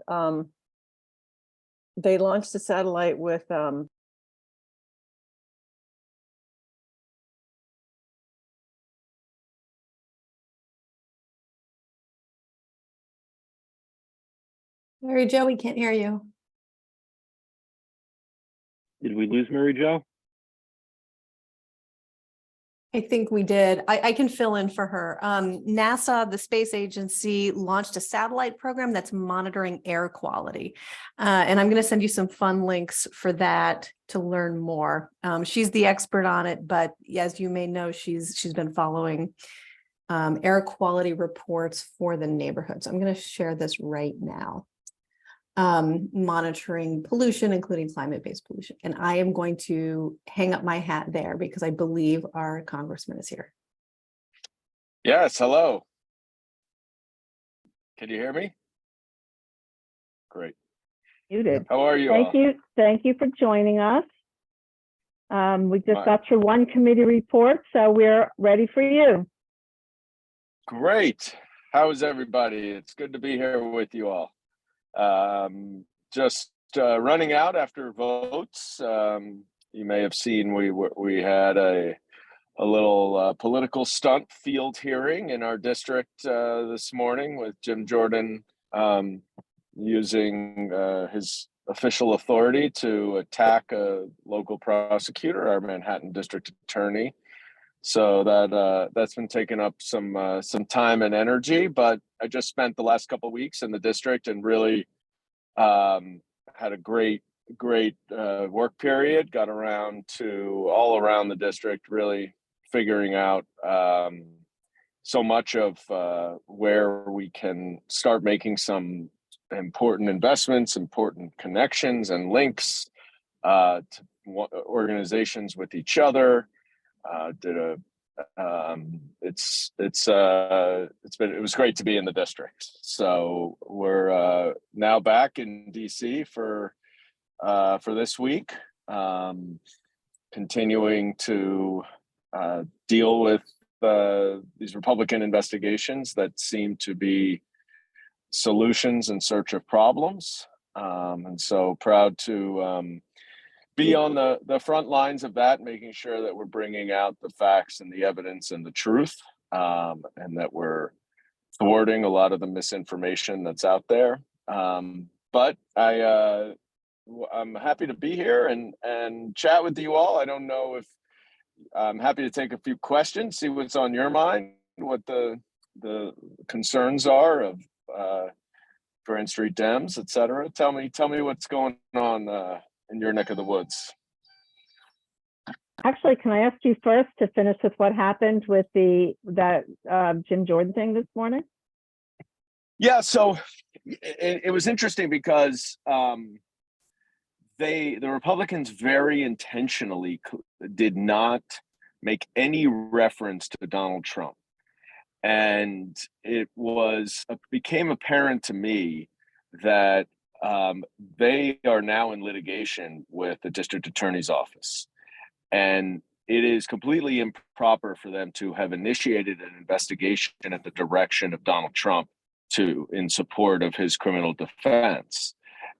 they launched a satellite with Mary Jo, we can't hear you. Did we lose Mary Jo? I think we did. I can fill in for her. NASA, the space agency, launched a satellite program that's monitoring air quality. And I'm going to send you some fun links for that to learn more. She's the expert on it, but as you may know, she's been following air quality reports for the neighborhood. So I'm going to share this right now. Monitoring pollution, including climate-based pollution. And I am going to hang up my hat there because I believe our congressman is here. Yes, hello. Can you hear me? Great. You did. How are you? Thank you for joining us. We just got through one committee report, so we're ready for you. Great. How is everybody? It's good to be here with you all. Just running out after votes. You may have seen we had a little political stunt field hearing in our district this morning with Jim Jordan using his official authority to attack a local prosecutor, our Manhattan district attorney. So that's been taking up some time and energy, but I just spent the last couple of weeks in the district and really had a great work period. Got around to all around the district, really figuring out so much of where we can start making some important investments, important connections and links to organizations with each other. It was great to be in the district. So we're now back in DC for this week, continuing to deal with these Republican investigations that seem to be solutions in search of problems. And so proud to be on the front lines of that, making sure that we're bringing out the facts and the evidence and the truth, and that we're thwarting a lot of the misinformation that's out there. But I'm happy to be here and chat with you all. I don't know if I'm happy to take a few questions, see what's on your mind, what the concerns are of Grand Street Dems, et cetera. Tell me what's going on in your neck of the woods. Actually, can I ask you first to finish with what happened with that Jim Jordan thing this morning? Yeah, so it was interesting because the Republicans very intentionally did not make any reference to Donald Trump. And it became apparent to me that they are now in litigation with the district attorney's office. And it is completely improper for them to have initiated an investigation at the direction of Donald Trump in support of his criminal defense.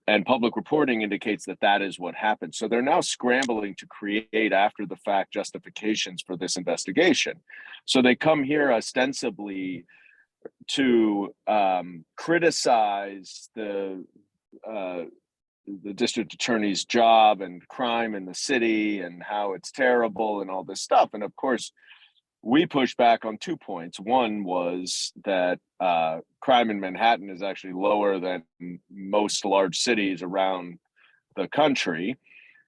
And public reporting indicates that that is what happened. So they're now scrambling to create after the fact justifications for this investigation. So they come here ostensibly to criticize the district attorney's job and crime in the city and how it's terrible and all this stuff. And of course, we pushed back on 2 points. One was that crime in Manhattan is actually lower than most large cities around the country.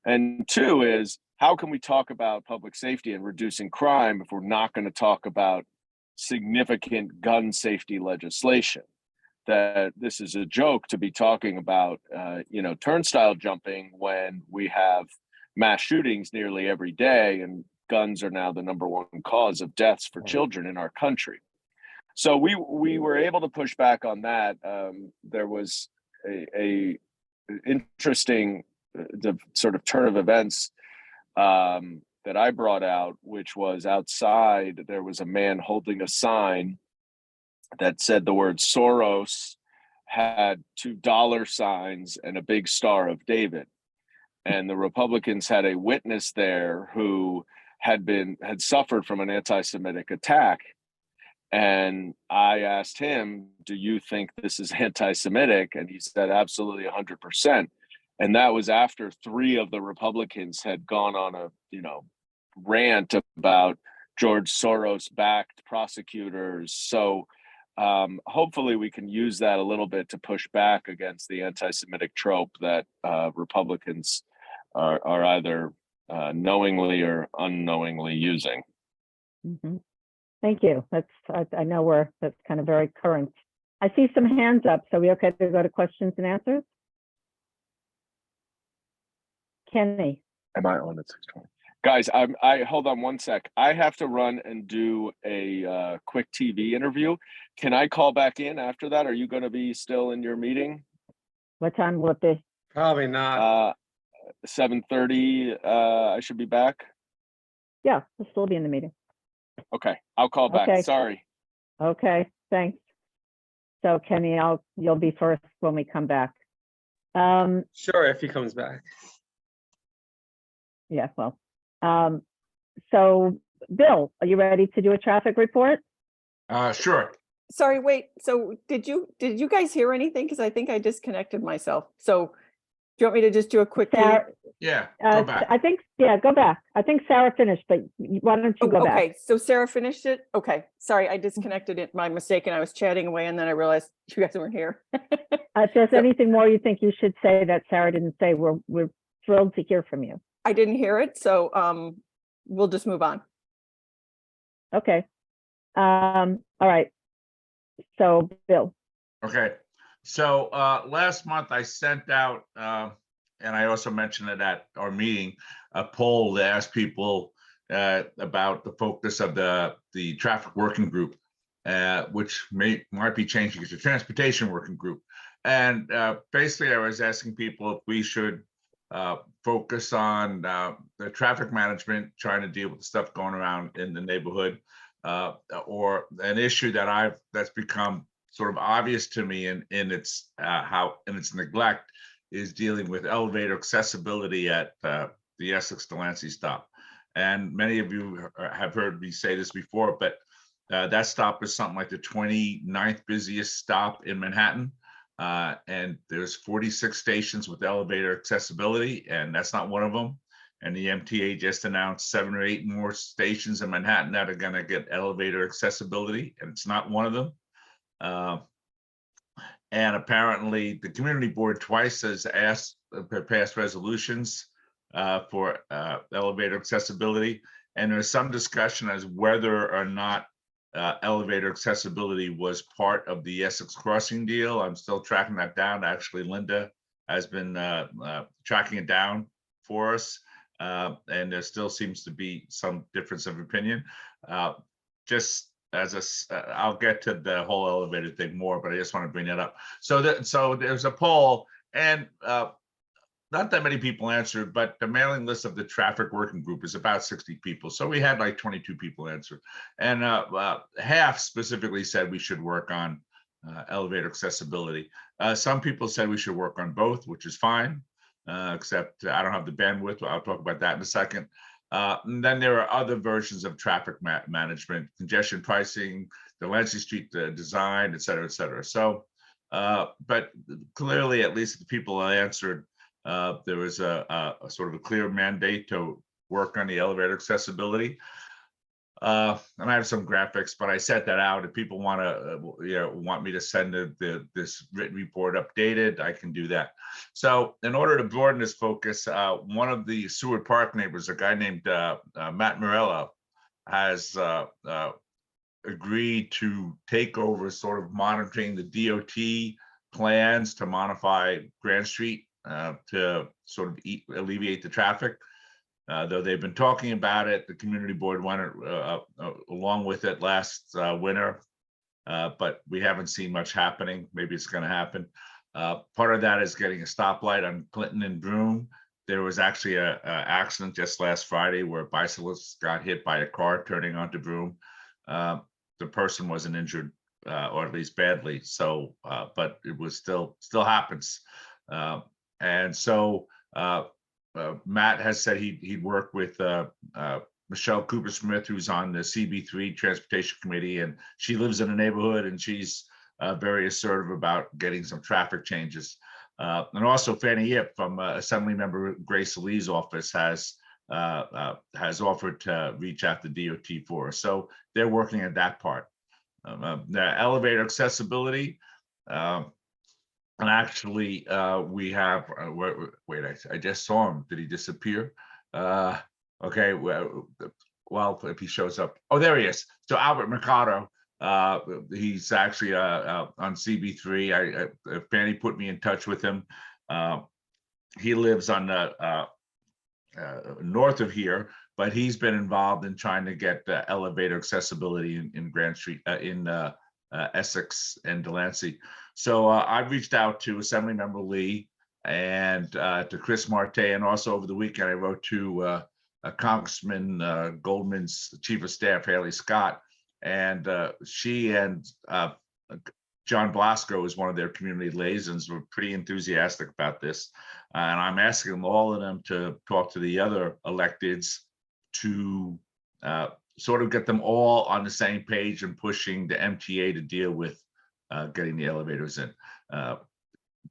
And two is, how can we talk about public safety and reducing crime if we're not going to talk about significant gun safety legislation? That this is a joke to be talking about, turnstile jumping when we have mass shootings nearly every day, and guns are now the number one cause of deaths for children in our country. So we were able to push back on that. There was a interesting sort of turn of events that I brought out, which was outside. There was a man holding a sign that said the word Soros had two dollar signs and a big Star of David. And the Republicans had a witness there who had suffered from an anti-Semitic attack. And I asked him, do you think this is anti-Semitic? And he said, absolutely 100%. And that was after three of the Republicans had gone on a, rant about George Soros-backed prosecutors. So hopefully we can use that a little bit to push back against the anti-Semitic trope that Republicans are either knowingly or unknowingly using. Mm-hmm. Thank you. I know that's kind of very current. I see some hands up. So we okay to go to questions and answers? Kenny. Am I on at 6:20? Guys, I hold on one sec. I have to run and do a quick TV interview. Can I call back in after that? Are you going to be still in your meeting? What time will it be? Probably not. 7:30. I should be back. Yeah, we'll still be in the meeting. Okay, I'll call back. Okay. Sorry. Okay, thanks. So Kenny, you'll be first when we come back. Sure, if he comes back. Yeah, well, so Bill, are you ready to do a traffic report? Sure. Sorry, wait, so did you guys hear anything? Because I think I disconnected myself. So do you want me to just do a quick? Sarah, Yeah, go back. I think, yeah, go back. I think Sarah finished, but why don't you go back? Okay, so Sarah finished it? Okay, sorry, I disconnected it, my mistake, and I was chatting away and then I realized you guys weren't here. If there's anything more you think you should say that Sarah didn't say, we're thrilled to hear from you. I didn't hear it, so we'll just move on. Okay. All right. So Bill. Okay. So last month I sent out, and I also mentioned it at our meeting, a poll to ask people about the focus of the traffic working group, which might be changing to transportation working group. And basically I was asking people if we should focus on the traffic management, trying to deal with the stuff going around in the neighborhood, or an issue that's become sort of obvious to me in its neglect is dealing with elevator accessibility at the Essex Delancey stop. And many of you have heard me say this before, but that stop is something like the 29th busiest stop in Manhattan. And there's 46 stations with elevator accessibility, and that's not one of them. And the MTA just announced 7 or 8 more stations in Manhattan that are going to get elevator accessibility, and it's not one of them. And apparently the community board twice has passed resolutions for elevator accessibility. And there's some discussion as whether or not elevator accessibility was part of the Essex Crossing deal. I'm still tracking that down. Actually, Linda has been tracking it down for us. And there still seems to be some difference of opinion. Just as I'll get to the whole elevator thing more, but I just want to bring that up. So there's a poll, and not that many people answered, but the mailing list of the traffic working group is about 60 people. So we had like 22 people answer, and half specifically said we should work on elevator accessibility. Some people said we should work on both, which is fine, except I don't have the bandwidth. I'll talk about that in a second. And then there are other versions of traffic management, congestion pricing, the Delancey Street design, et cetera, et cetera. So, but clearly, at least the people I answered, there was a sort of a clear mandate to work on the elevator accessibility. And I have some graphics, but I set that out. If people want to, want me to send this written report updated, I can do that. So in order to broaden this focus, one of the Seward Park neighbors, a guy named Matt Morello, has agreed to take over sort of monitoring the DOT plans to modify Grand Street to sort of alleviate the traffic. Though they've been talking about it, the community board went along with it last winter, but we haven't seen much happening. Maybe it's going to happen. Part of that is getting a stoplight on Clinton and Broome. There was actually an accident just last Friday where a bicyclist got hit by a car turning onto Broome. The person wasn't injured, or at least badly. So, but it was still happens. And so Matt has said he'd work with Michelle Cooper Smith, who's on the CB3 Transportation Committee, and she lives in the neighborhood, and she's very assertive about getting some traffic changes. And also Fanny Yip from Assemblymember Grace Lee's office has offered to reach out to DOT for us. So they're working at that part. The elevator accessibility, and actually we have, wait, I just saw him. Did he disappear? Okay, well, if he shows up. Oh, there he is. So Albert Mercado, he's actually on CB3. Fanny put me in touch with him. He lives on the north of here, but he's been involved in trying to get elevator accessibility in Grand Street, in Essex and Delancey. So I've reached out to Assemblymember Lee and to Chris Marte, and also over the weekend I wrote to Congressman Goldman's chief of staff, Haley Scott, and she and John Blasco is one of their community liaisons. Were pretty enthusiastic about this, and I'm asking them, all of them, to talk to the other electeds to sort of get them all on the same page and pushing the MTA to deal with getting the elevators in.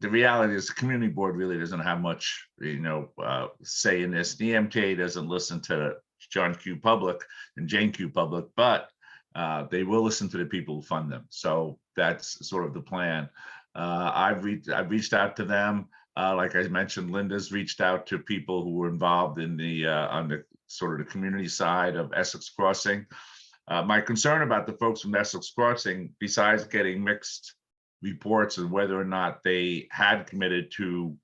The reality is the community board really doesn't have much, say in this. The MTA doesn't listen to John Q. Public and Jane Q. Public, but they will listen to the people who fund them. So that's sort of the plan. I've reached out to them. Like I mentioned, Linda's reached out to people who were involved in the on the sort of the community side of Essex Crossing. My concern about the folks from Essex Crossing, besides getting mixed reports of whether or not they had committed to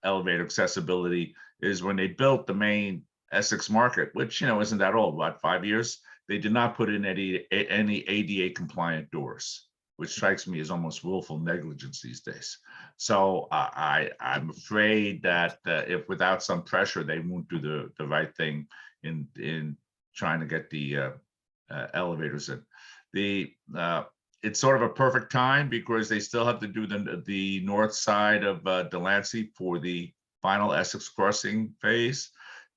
elevator accessibility, is when they built the main Essex Market, which isn't that old, about 5 years. They did not put in any ADA compliant doors, which strikes me as almost willful negligence these days. So I'm afraid that if without some pressure, they won't do the right thing in trying to get the elevators in. It's sort of a perfect time because they still have to do the north side of Delancey for the final Essex Crossing phase.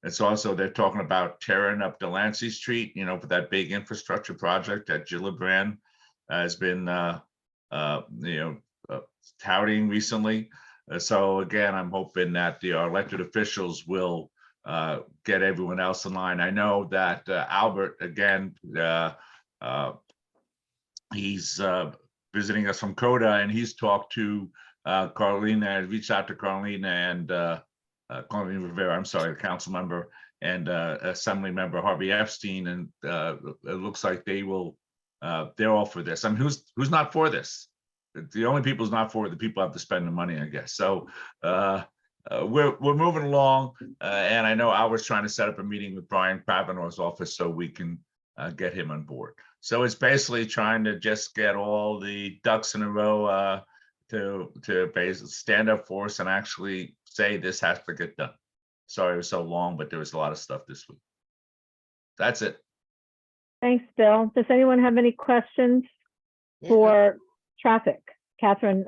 It's also, they're talking about tearing up Delancey Street, for that big infrastructure project that Gillibrand has been, touting recently. So again, I'm hoping that our elected officials will get everyone else in line. I know that Albert, again, he's visiting us from Coda, and he's talked to Carolina, reached out to Carolina and Carolina Rivera, I'm sorry, the council member, and Assembly member Harvey Epstein, and it looks like they will, they're all for this. I mean, who's not for this? The only people who's not for it, the people have to spend the money, I guess. So we're moving along, and I know Albert's trying to set up a meeting with Brian Pavanaugh's office so we can get him on board. So it's basically trying to just get all the ducks in a row to basically stand up for us and actually say this has to get done. Sorry it was so long, but there was a lot of stuff this week. That's it. Thanks, Bill. Does anyone have any questions for traffic? Catherine,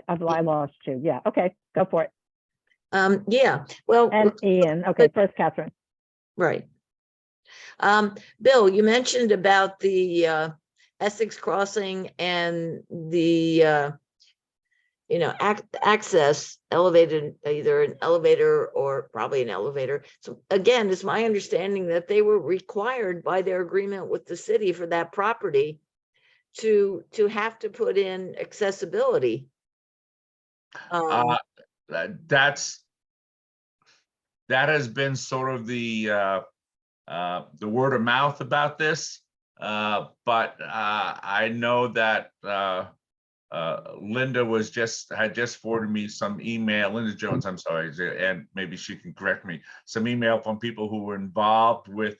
I lost you. Yeah, okay, go for it. Yeah, well. And Ian, okay, first Catherine. Right. Bill, you mentioned about the Essex Crossing and the access elevated, either an elevator or probably an elevator. So again, it's my understanding that they were required by their agreement with the city for that property to have to put in accessibility. That has been sort of the word of mouth about this, but I know that Linda had just forwarded me some email. Linda Jones, I'm sorry, and maybe she can correct me. Some email from people who were involved with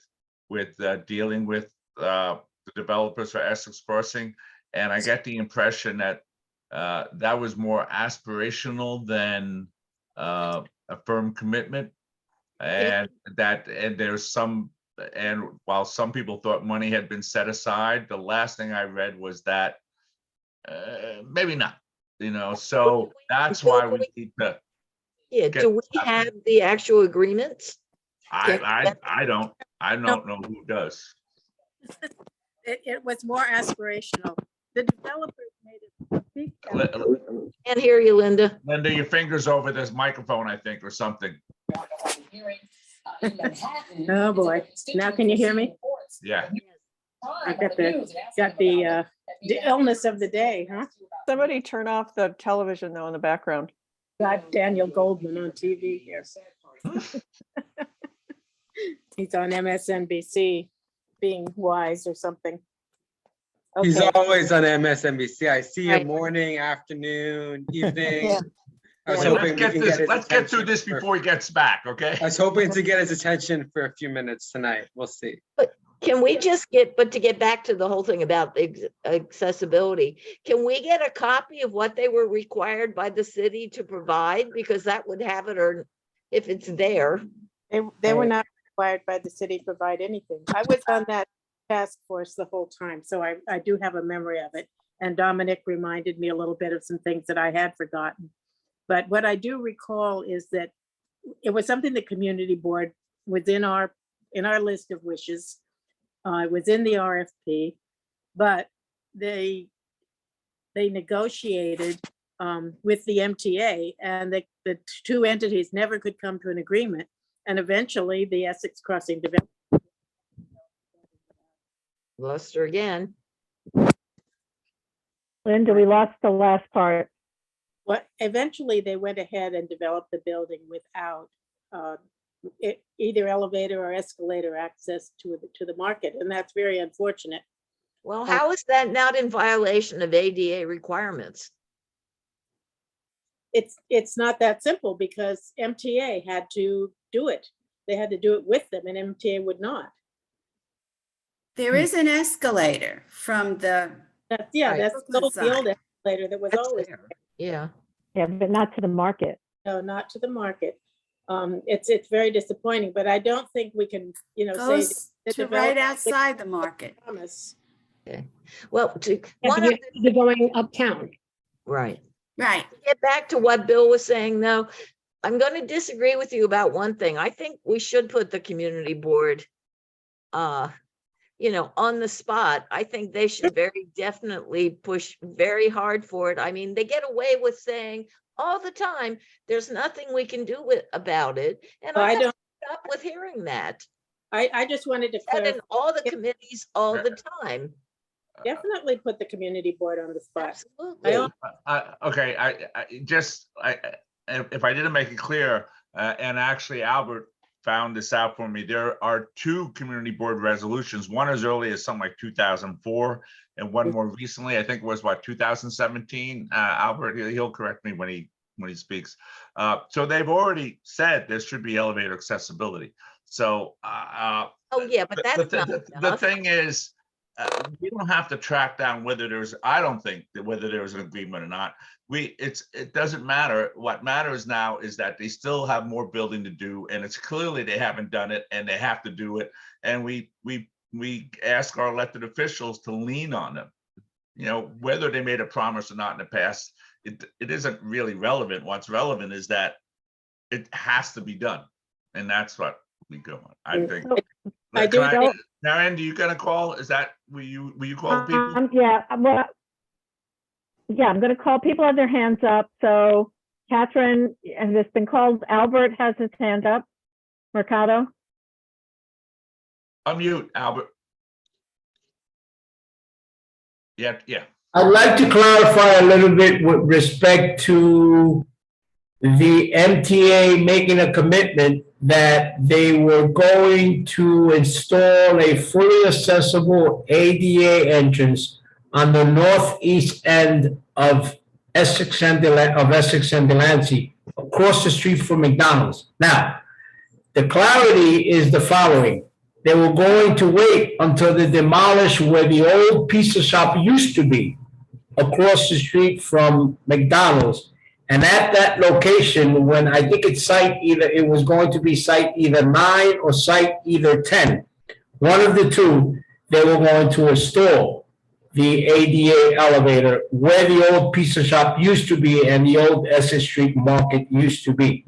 dealing with the developers for Essex Crossing, and I get the impression that that was more aspirational than a firm commitment, and there's some and while some people thought money had been set aside, the last thing I read was that maybe not, so that's why we need to. Yeah, Get- do we have the actual agreements? I don't know who does. It was more aspirational. The developers made it a big effort. Can't hear you, Linda. Linda, your fingers over this microphone, I think, or something. Oh, boy. Now can you hear me? Yeah. I got the illness of the day, huh? Somebody turn off the television though in the background. Got Daniel Goldman on TV here. He's on MSNBC being wise or something. He's Okay. always on MSNBC. I see him Right. morning, afternoon, evening. Yeah. I was So hoping we can get his let's get through attention this for- before he gets back, okay? I was hoping to get his attention for a few minutes tonight. We'll see. Can we just but to get back to the whole thing about accessibility, can we get a copy of what they were required by the city to provide? Because that would have it, or if it's there. They were not required by the city to provide anything. I was on that task force the whole time, so I do have a memory of it. And Dominic reminded me a little bit of some things that I had forgotten. But what I do recall is that it was something the community board was in our list of wishes. It was in the RFP, but they negotiated with the MTA, and the two entities never could come to an agreement. And eventually the Essex Crossing development. Lost her again. Linda, we lost the last part. Eventually they went ahead and developed the building without either elevator or escalator access to the market, and that's very unfortunate. Well, how is that not in violation of ADA requirements? It's not that simple because MTA had to do it. They had to do it with them, and MTA would not. There is an escalator from the, That's Brooklyn the old side. escalator that was That's always there. Yeah. Yeah, but not to the market. no, not to the market. It's very disappointing, but I don't think we can, say. goes the to right developer outside the market. promise. Well, Yeah, one but of you're going uptown. right. Right. Get back to what Bill was saying, though, I'm going to disagree with you about one thing. I think we should put the community board, on the spot. I think they should very definitely push very hard for it. I mean, they get away with saying all the time, there's nothing we can do about it. And Well, I I don't- stop with hearing that. I just wanted to And clarify, in all the committees all the time. definitely put the community board on the spot. Absolutely. don't- Okay, if I didn't make it clear, and actually Albert found this out for me, there are two community board resolutions. One as early as something like 2004, and one more recently, I think it was 2017. Albert, he'll correct me when he speaks. So they've already said there should be elevator accessibility. So Oh, yeah, but that's not the enough. thing is, we don't have to track down I don't think that whether there was an agreement or not. It doesn't matter. What matters now is that they still have more building to do, and it's clearly they haven't done it, and they have to do it. And we ask our elected officials to lean on them. Whether they made a promise or not in the past, it isn't really relevant. What's relevant is that it has to be done, and that's what we go on. I think. I do know. Now, Andy, you gonna call? Will you call people? Yeah, well, yeah, I'm gonna call. People have their hands up. So Catherine, has this been called? Albert has his hand up. Mercado? Unmute, Albert. Yeah. I'd like to clarify a little bit with respect to the MTA making a commitment that they were going to install a fully accessible ADA entrance on the northeast end of Essex and Delancey, across the street from McDonald's. Now, the clarity is the following. They were going to wait until they demolish where the old pizza shop used to be, across the street from McDonald's. And at that location, when I think it was going to be site either 9 or site either 10, one of the two, they were going to install the ADA elevator where the old pizza shop used to be and the old Essex Street Market used to be.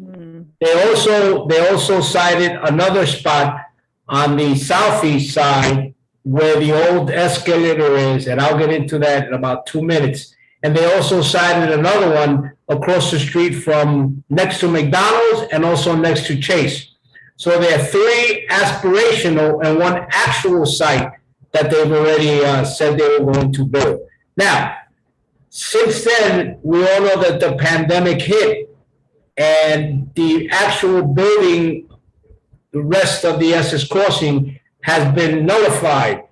They also cited another spot on the southeast side where the old escalator is, and I'll get into that in about 2 minutes. And they also cited another one across the street from next to McDonald's and also next to Chase. So there are 3 aspirational and 1 actual site that they've already said they were going to build. Now, since then, we all know that the pandemic hit and the actual building, the rest of the Essex Crossing has been nullified.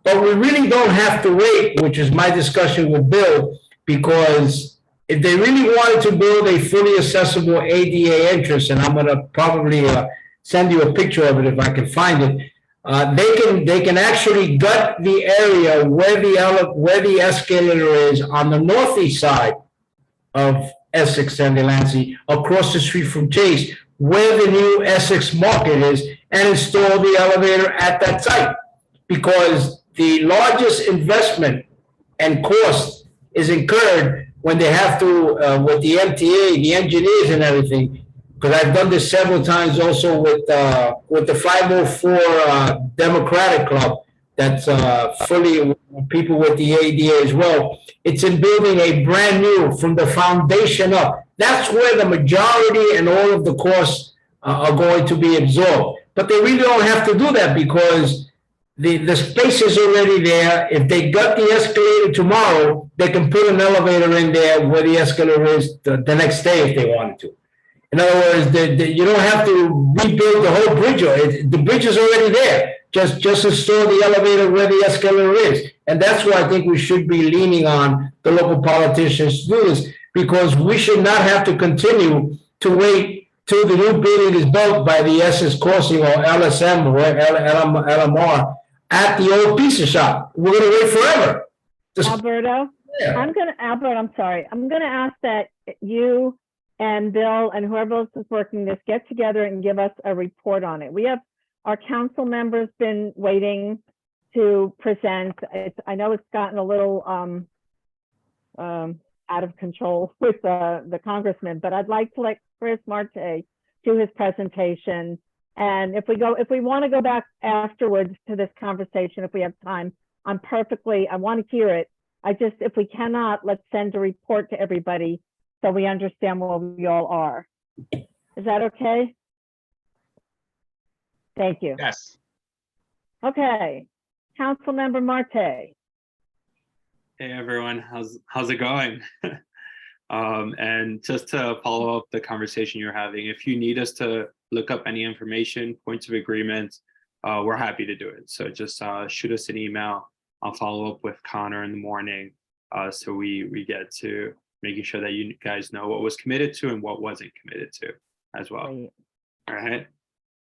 But we really don't have to wait, which is my discussion with Bill, because if they really wanted to build a fully accessible ADA entrance, and I'm gonna probably send you a picture of it if I can find it, they can actually gut the area where the escalator is on the northeast side of Essex and Delancey, across the street from Chase, where the new Essex Market is, and install the elevator at that site. Because the largest investment and cost is incurred when they have to, with the MTA, the engineers and everything, because I've done this several times also with the 504 Democratic Club, that's fully people with the ADA as well. It's in building a brand new from the foundation up. That's where the majority and all of the costs are going to be absorbed. But they really don't have to do that because the space is already there. If they got the escalator tomorrow, they can put an elevator in there where the escalator is the next day if they wanted to. In other words, you don't have to rebuild the whole bridge. The bridge is already there. Just install the elevator where the escalator is. And that's why I think we should be leaning on the local politicians to do this, because we should not have to continue to wait till the new building is built by the Essex Crossing or LSM or LMR at the old pizza shop. We're going to wait forever. Alberto, Yeah. Albert, I'm sorry. I'm going to ask that you and Bill and whoever else is working this get together and give us a report on it. We have our council members been waiting to present. I know it's gotten a little out of control with the congressman, but I'd like to let Chris Marte do his presentation. And if we want to go back afterwards to this conversation, if we have time, I want to hear it. If we cannot, let's send a report to everybody so we understand where we all are. Is that okay? Thank you. Yes. Okay, Councilmember Marte. Hey everyone, how's it going? And just to follow up the conversation you're having, if you need us to look up any information, points of agreement, we're happy to do it. So just shoot us an email. I'll follow up with Connor in the morning, so we get to making sure that you guys know what was committed to and what wasn't committed to as well. Great. All right.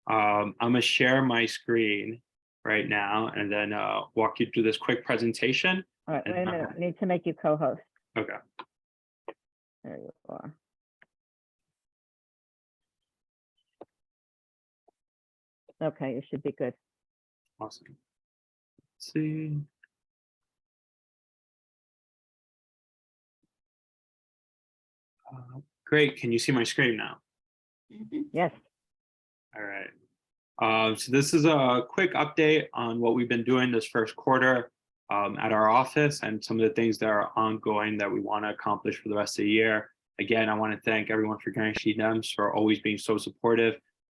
I'm gonna share my screen right now and then walk you through this quick presentation. All right, wait a minute. I need to make you co-host. Okay. There you are. Okay, you should be good. Awesome. Let's see. Great. Can you see my screen now? Yes. All right. So this is a quick update on what we've been doing this first quarter at our office and some of the things that are ongoing that we want to accomplish for the rest of the year. Again, I want to thank everyone for Dems for always being so supportive,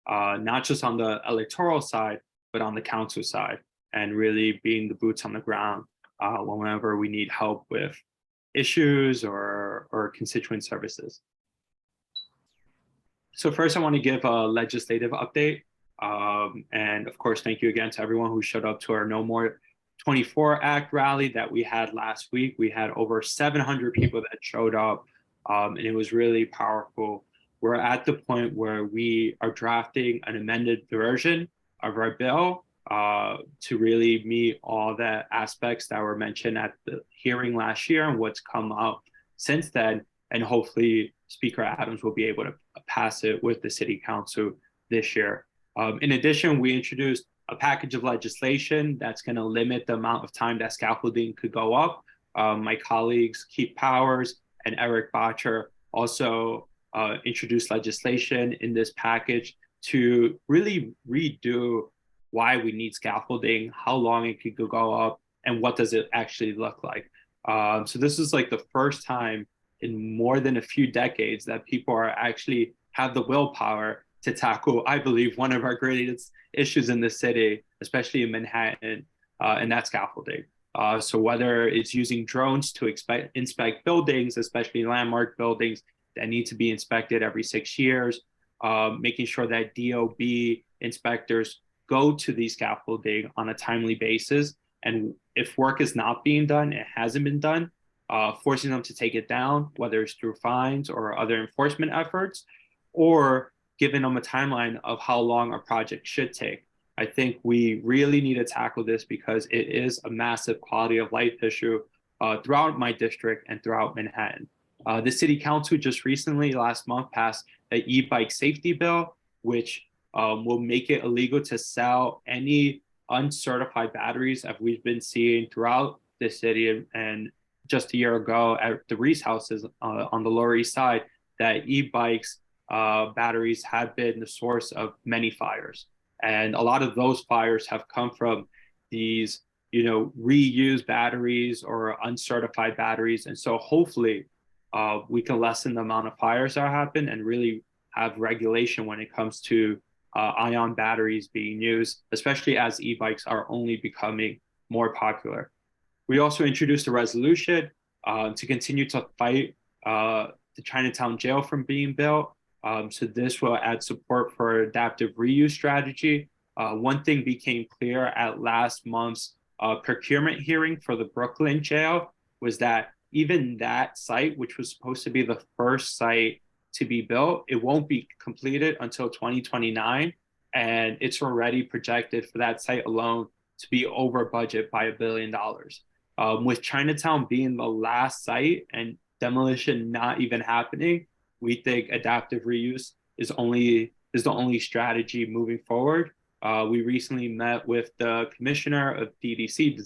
not just on the electoral side, but on the council side, and really being the boots on the ground whenever we need help with issues or constituent services. So first, I want to give a legislative update. And of course, thank you again to everyone who showed up to our No More 24 Act rally that we had last week. We had over 700 people that showed up, and it was really powerful. We're at the point where we are drafting an amended version of our bill to really meet all the aspects that were mentioned at the hearing last year and what's come up since then. And hopefully Speaker Adams will be able to pass it with the City Council this year. In addition, we introduced a package of legislation that's going to limit the amount of time that scaffolding could go up. My colleagues Keith Powers and Eric Botcher also introduced legislation in this package to really redo why we need scaffolding, how long it could go up, and what does it actually look like. So this is like the first time in more than a few decades that people are actually have the willpower to tackle, I believe, one of our greatest issues in the city, especially in Manhattan, and that's scaffolding. So whether it's using drones to inspect buildings, especially landmark buildings that need to be inspected every 6 years, making sure that DOB inspectors go to these scaffolding on a timely basis. And if work is not being done, it hasn't been done, forcing them to take it down, whether it's through fines or other enforcement efforts, or giving them a timeline of how long a project should take. I think we really need to tackle this because it is a massive quality of life issue throughout my district and throughout Manhattan. The city council just recently, last month, passed an e-bike safety bill, which will make it illegal to sell any uncertified batteries that we've been seeing throughout the city. And just a year ago at the Reese houses on the Lower East Side, that e-bikes batteries have been the source of many fires. And a lot of those fires have come from these, reused batteries or uncertified batteries. And so hopefully we can lessen the amount of fires that happen and really have regulation when it comes to ion batteries being used, especially as e-bikes are only becoming more popular. We also introduced a resolution to continue to fight the Chinatown jail from being built. So this will add support for adaptive reuse strategy. One thing became clear at last month's procurement hearing for the Brooklyn jail was that even that site, which was supposed to be the first site to be built, it won't be completed until 2029. And it's already projected for that site alone to be over budget by $1 billion. With Chinatown being the last site and demolition not even happening, we think adaptive reuse is the only strategy moving forward. We recently met with the commissioner of DDC,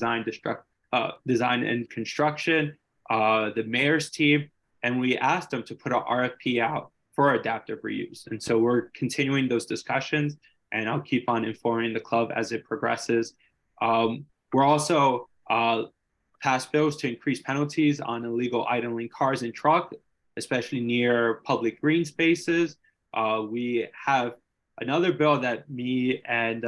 Design and Construction, the mayor's team, and we asked them to put an RFP out for adaptive reuse. And so we're continuing those discussions, and I'll keep on informing the club as it progresses. We're also passed bills to increase penalties on illegal idling cars and trucks, especially near public green spaces. We have another bill that me and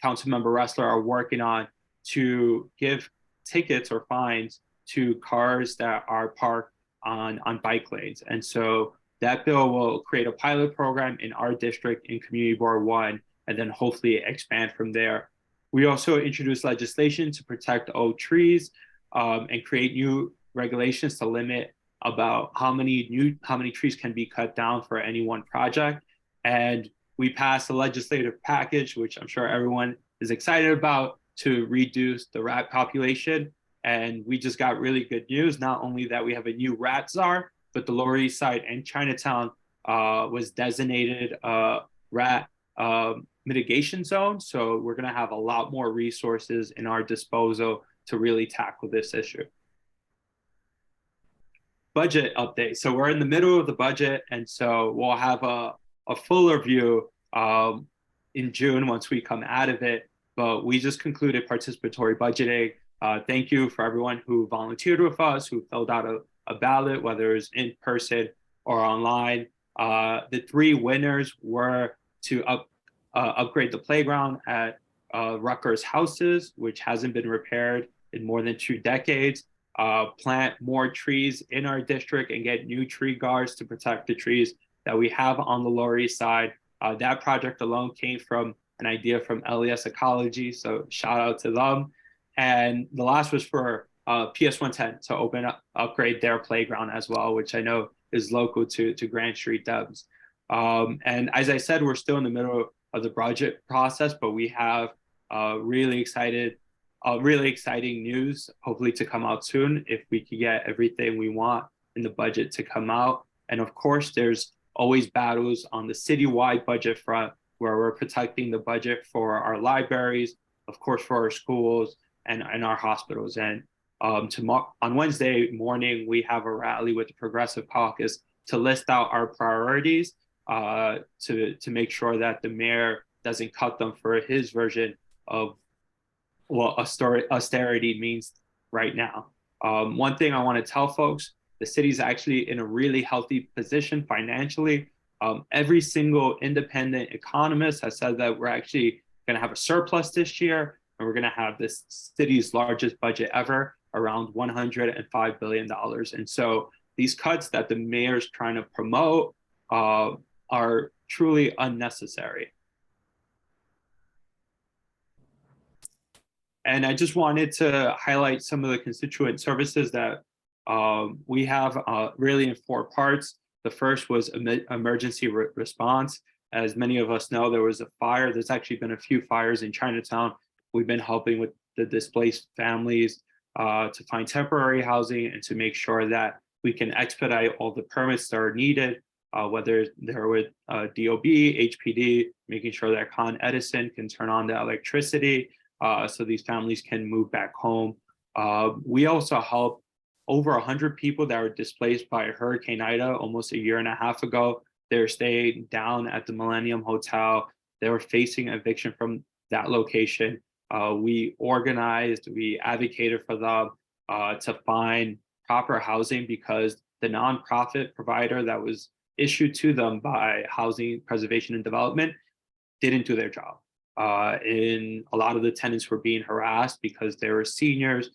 Councilmember Ressler are working on to give tickets or fines to cars that are parked on bike lanes. And so that bill will create a pilot program in our district in Community Board 1, and then hopefully expand from there. We also introduced legislation to protect old trees and create new regulations to limit about how many trees can be cut down for any one project. And we passed a legislative package, which I'm sure everyone is excited about, to reduce the rat population. And we just got really good news, not only that we have a new rat czar, but the Lower East Side and Chinatown was designated a rat mitigation zone. So we're gonna have a lot more resources in our disposal to really tackle this issue. Budget update. So we're in the middle of the budget, and so we'll have a fuller view in June once we come out of it. But we just concluded participatory budgeting. Thank you for everyone who volunteered with us, who filled out a ballot, whether it's in person or online. The 3 winners were to upgrade the playground at Rutgers Houses, which hasn't been repaired in more than 2 decades. Plant more trees in our district and get new tree guards to protect the trees that we have on the Lower East Side. That project alone came from an idea from LES Ecology, so shout out to them. And the last was for PS 110 to upgrade their playground as well, which I know is local to Grand Street Dems. And as I said, we're still in the middle of the budget process, but we have really exciting news, hopefully to come out soon, if we could get everything we want in the budget to come out. And of course, there's always battles on the citywide budget front where we're protecting the budget for our libraries, of course, for our schools and our hospitals. And on Wednesday morning, we have a rally with the Progressive Caucus to list out our priorities to make sure that the mayor doesn't cut them for his version of what austerity means right now. One thing I want to tell folks, the city's actually in a really healthy position financially. Every single independent economist has said that we're actually going to have a surplus this year, and we're going to have this city's largest budget ever, around $105 billion. And so these cuts that the mayor's trying to promote are truly unnecessary. And I just wanted to highlight some of the constituent services that we have really in 4 parts. The first was emergency response. As many of us know, there was a fire. There's actually been a few fires in Chinatown. We've been helping with the displaced families to find temporary housing and to make sure that we can expedite all the permits that are needed, whether they're with DOB, HPD, making sure that Con Edison can turn on the electricity so these families can move back home. We also help over 100 people that were displaced by Hurricane Ida almost a year and a half ago. They're staying down at the Millennium Hotel. They were facing eviction from that location. We organized, we advocated for them to find proper housing because the nonprofit provider that was issued to them by Housing Preservation and Development didn't do their job. And a lot of the tenants were being harassed because they were seniors,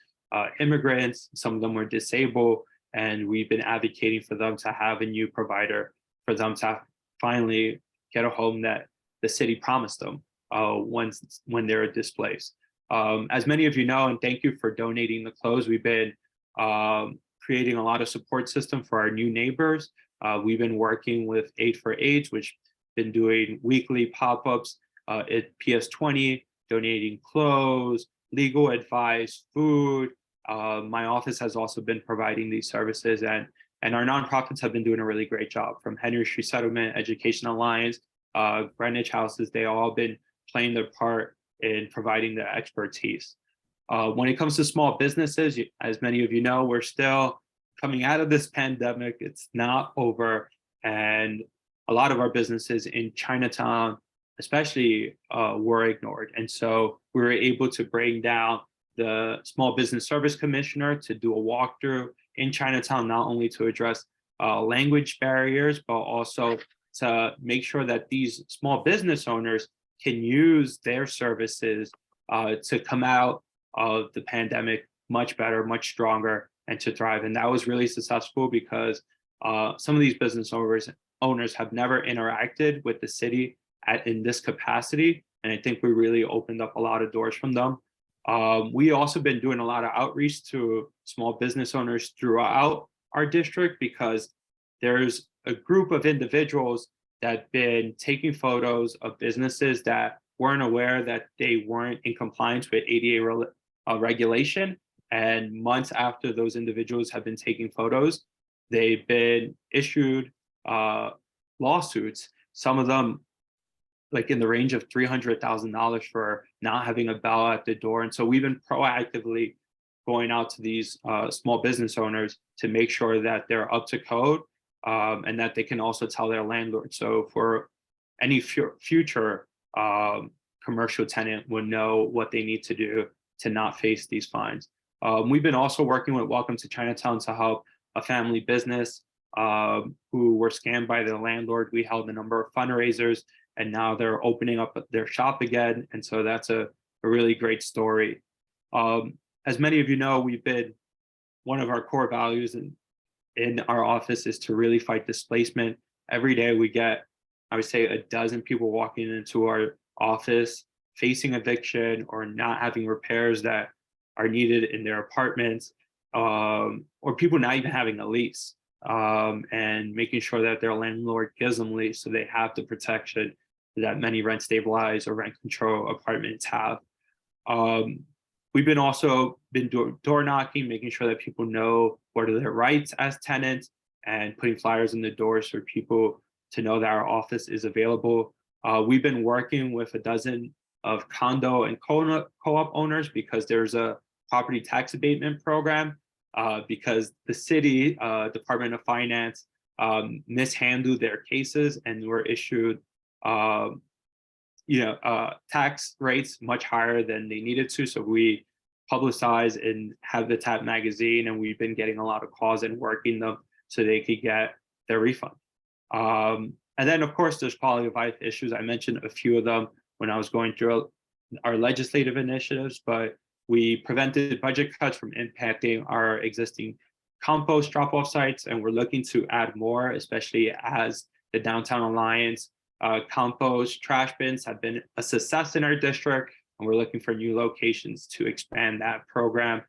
immigrants, some of them were disabled, and we've been advocating for them to have a new provider, for them to finally get a home that the city promised them when they were displaced. As many of you know, and thank you for donating the clothes, we've been creating a lot of support system for our new neighbors. We've been working with Aid for AIDS, which been doing weekly pop-ups at PS20, donating clothes, legal advice, food. My office has also been providing these services, and our nonprofits have been doing a really great job, from Henry Street Settlement, Education Alliance, Greenwich Houses. They all been playing their part in providing the expertise. When it comes to small businesses, as many of you know, we're still coming out of this pandemic. It's not over, and a lot of our businesses in Chinatown, especially, were ignored. And so we were able to bring down the Small Business Service Commissioner to do a walkthrough in Chinatown, not only to address language barriers, but also to make sure that these small business owners can use their services to come out of the pandemic much better, much stronger, and to thrive. And that was really successful because some of these business owners have never interacted with the city in this capacity. And I think we really opened up a lot of doors from them. We also been doing a lot of outreach to small business owners throughout our district, because there's a group of individuals that been taking photos of businesses that weren't aware that they weren't in compliance with ADA regulation. And months after those individuals have been taking photos, they've been issued lawsuits, some of them like in the range of $300,000 for not having a bell at the door. And so we've been proactively going out to these small business owners to make sure that they're up to code, and that they can also tell their landlord. So for any future commercial tenant would know what they need to do to not face these fines. We've been also working with Welcome to Chinatown to help a family business who were scammed by their landlord. We held a number of fundraisers, and now they're opening up their shop again. And so that's a really great story. As many of you know, we've been, one of our core values in our office is to really fight displacement. Every day we get, I would say, a dozen people walking into our office facing eviction or not having repairs that are needed in their apartments, or people not even having a lease, and making sure that their landlord gives them lease so they have the protection that many rent stabilized or rent control apartments have. We've been also been door knocking, making sure that people know what are their rights as tenants, and putting flyers in the doors for people to know that our office is available. We've been working with a dozen of condo and co-op owners because there's a property tax abatement program because the city Department of Finance mishandled their cases and were issued tax rates much higher than they needed to. So we publicize and have the TAP magazine, and we've been getting a lot of calls and working them so they could get their refund. And then, of course, there's quality of life issues. I mentioned a few of them when I was going through our legislative initiatives, but we prevented budget cuts from impacting our existing compost drop-off sites, and we're looking to add more, especially as the Downtown Alliance compost trash bins have been a success in our district, and we're looking for new locations to expand that program.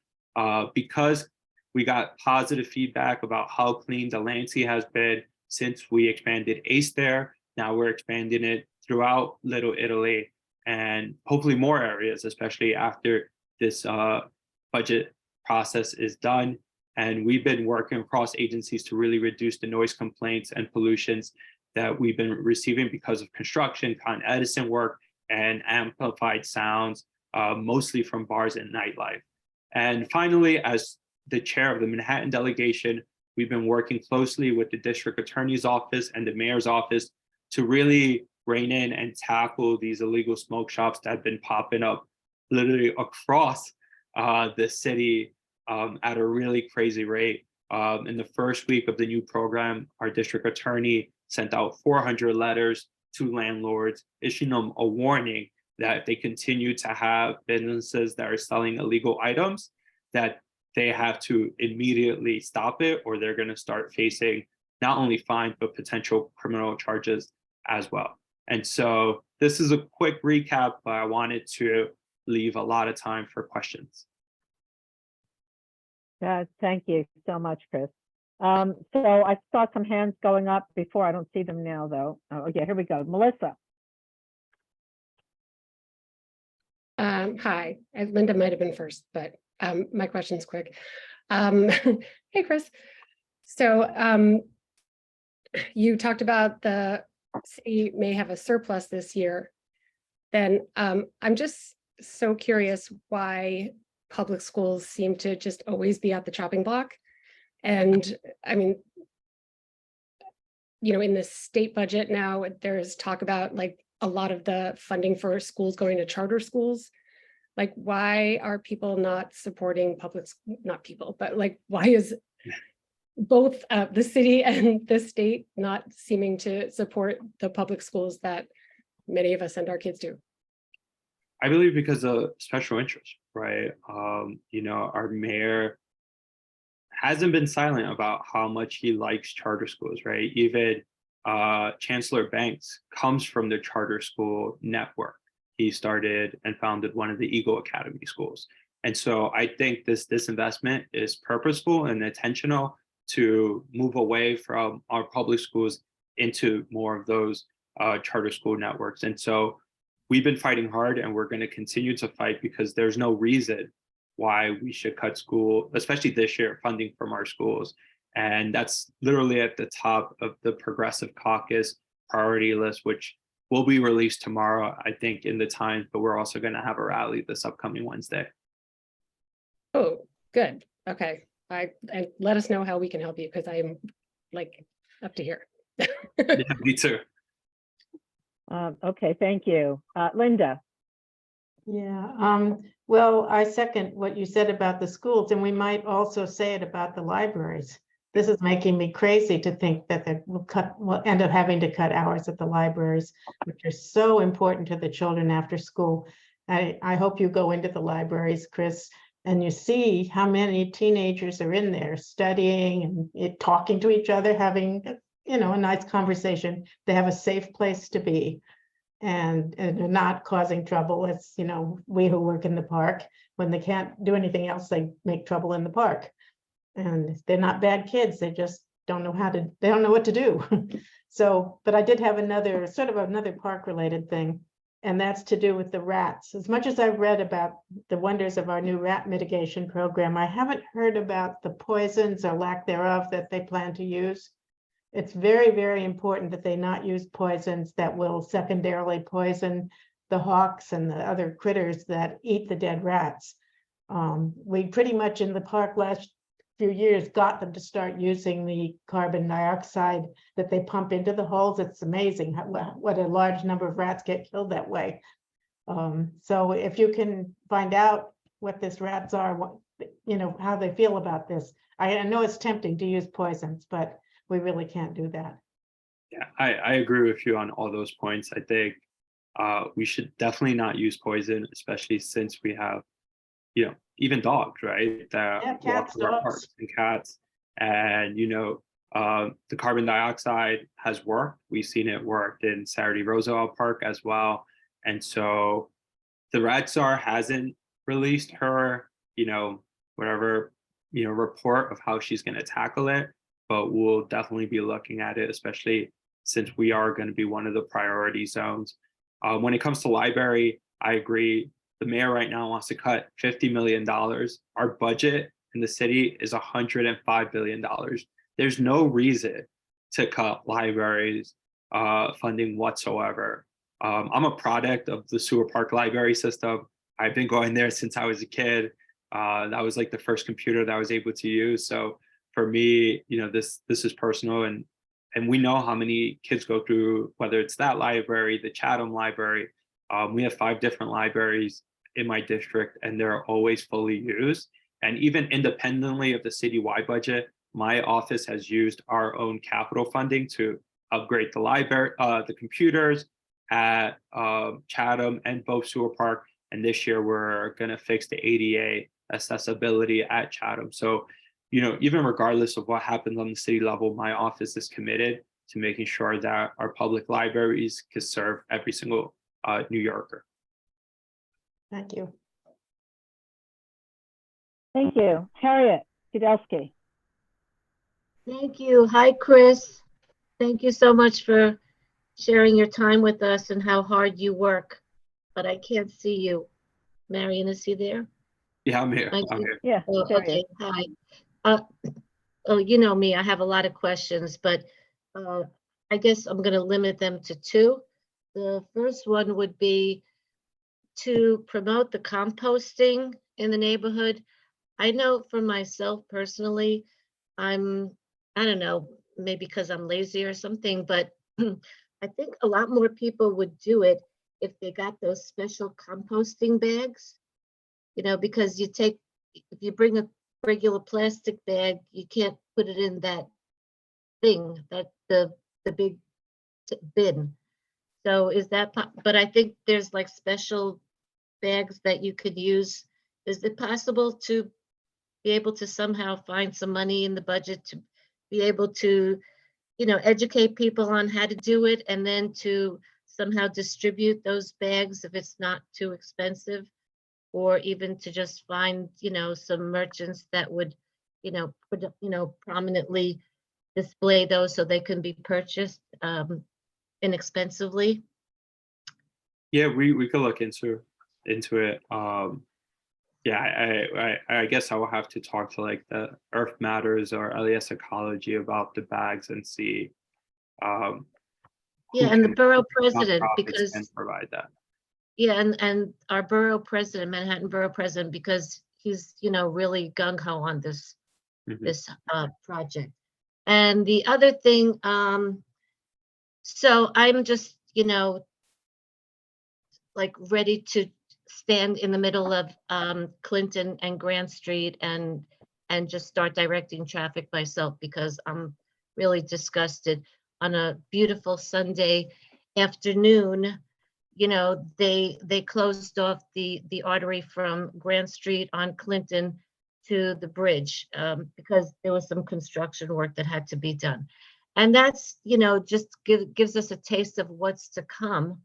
Because we got positive feedback about how clean Delancey has been since we expanded ACE there. Now we're expanding it throughout Little Italy and hopefully more areas, especially after this budget process is done. And we've been working across agencies to really reduce the noise complaints and pollutions that we've been receiving because of construction, Con Edison work, and amplified sounds, mostly from bars and nightlife. And finally, as the chair of the Manhattan delegation, we've been working closely with the district attorney's office and the mayor's office to really rein in and tackle these illegal smoke shops that have been popping up literally across the city at a really crazy rate. In the first week of the new program, our district attorney sent out 400 letters to landlords, issuing them a warning that if they continue to have businesses that are selling illegal items, that they have to immediately stop it, or they're going to start facing not only fines, but potential criminal charges as well. And so this is a quick recap, but I wanted to leave a lot of time for questions. Thank you so much, Chris. So I saw some hands going up before. I don't see them now, though. Oh, yeah, here we go. Melissa. Hi, Linda might have been first, but my question's quick. Hey, Chris. So you talked about the city may have a surplus this year. Then I'm just so curious why public schools seem to just always be at the chopping block. And I mean, you know, in the state budget now, there's talk about like a lot of the funding for schools going to charter schools. Like, why are people not supporting public, not people, but like, why is both the city and the state not seeming to support the public schools that many of us send our kids to? I believe because of special interest, right? You know, our mayor hasn't been silent about how much he likes charter schools, right? Even Chancellor Banks comes from the charter school network. He started and founded one of the Eagle Academy schools. And so I think this investment is purposeful and intentional to move away from our public schools into more of those charter school networks. And so we've been fighting hard, and we're going to continue to fight because there's no reason why we should cut school, especially this year, funding from our schools. And that's literally at the top of the Progressive Caucus priority list, which will be released tomorrow, I think, in the Times, but we're also going to have a rally this upcoming Wednesday. Oh, good. Okay. I let us know how we can help you, because I'm like up to here. Yeah, me too. Okay, thank you. Linda. Yeah, well, I second what you said about the schools, and we might also say it about the libraries. This is making me crazy to think that we'll end up having to cut hours at the libraries, which are so important to the children after school. I hope you go into the libraries, Chris, and you see how many teenagers are in there studying and talking to each other, having, you know, a nice conversation. They have a safe place to be, and they're not causing trouble. It's, you know, we who work in the park, when they can't do anything else, they make trouble in the park. And they're not bad kids. They just don't know they don't know what to do. So, but I did have another park related thing, and that's to do with the rats. As much as I've read about the wonders of our new rat mitigation program, I haven't heard about the poisons or lack thereof that they plan to use. It's very, very important that they not use poisons that will secondarily poison the hawks and the other critters that eat the dead rats. We pretty much in the park last few years got them to start using the carbon dioxide that they pump into the holes. It's amazing what a large number of rats get killed that way. So if you can find out what these rats are, what, you know, how they feel about this. I know it's tempting to use poisons, but we really can't do that. Yeah, I agree with you on all those points. I think we should definitely not use poison, especially since we have, you know, even dogs, right? That Yeah, walk cats, through our dogs. parks and cats. And, you know, the carbon dioxide has worked. We've seen it work in Saturday Roosevelt Park as well. And so the Red Czar hasn't released her, you know, whatever, you know, report of how she's going to tackle it, but we'll definitely be looking at it, especially since we are going to be one of the priority zones. When it comes to library, I agree. The mayor right now wants to cut $50 million. Our budget in the city is $105 billion. There's no reason to cut libraries funding whatsoever. I'm a product of the Sewer Park library system. I've been going there since I was a kid. That was like the first computer that I was able to use. So for me, you know, this is personal, and we know how many kids go through, whether it's that library, the Chatham library. We have 5 different libraries in my district, and they're always fully used. And even independently of the citywide budget, my office has used our own capital funding to upgrade the library, the computers at Chatham and both Sewer Park. And this year we're going to fix the ADA accessibility at Chatham. So, you know, even regardless of what happens on the city level, my office is committed to making sure that our public libraries can serve every single New Yorker. Thank you. Thank you. Harriet Kudelsky. Thank you. Hi, Chris. Thank you so much for sharing your time with us and how hard you work. But I can't see you. Marion, is he there? Yeah, I'm here. I'm here. Yeah. Oh, okay. Hi. Oh, you know me. I have a lot of questions, but I guess I'm going to limit them to 2. The first one would be to promote the composting in the neighborhood. I know for myself personally, I don't know, maybe because I'm lazy or something, but I think a lot more people would do it if they got those special composting bags, you know, because if you bring a regular plastic bag, you can't put it in that thing, that the big bin. So is that, but I think there's like special bags that you could use. Is it possible to be able to somehow find some money in the budget to be able to, you know, educate people on how to do it, and then to somehow distribute those bags if it's not too expensive, or even to just find, you know, some merchants that would, you know, prominently display those so they can be purchased inexpensively? Yeah, we could look into it. Yeah, I guess I will have to talk to like the Earth Matters or LES Ecology about the bags and see. Yeah, and the borough president, because can provide that. yeah, and our borough president, Manhattan Borough President, because he's, you know, really gung-ho on this project. And the other thing, so I'm just, you know, like ready to stand in the middle of Clinton and Grant Street and just start directing traffic myself, because I'm really disgusted. On a beautiful Sunday afternoon, you know, they closed off the artery from Grant Street on Clinton to the bridge because there was some construction work that had to be done. And that's, you know, just gives us a taste of what's to come,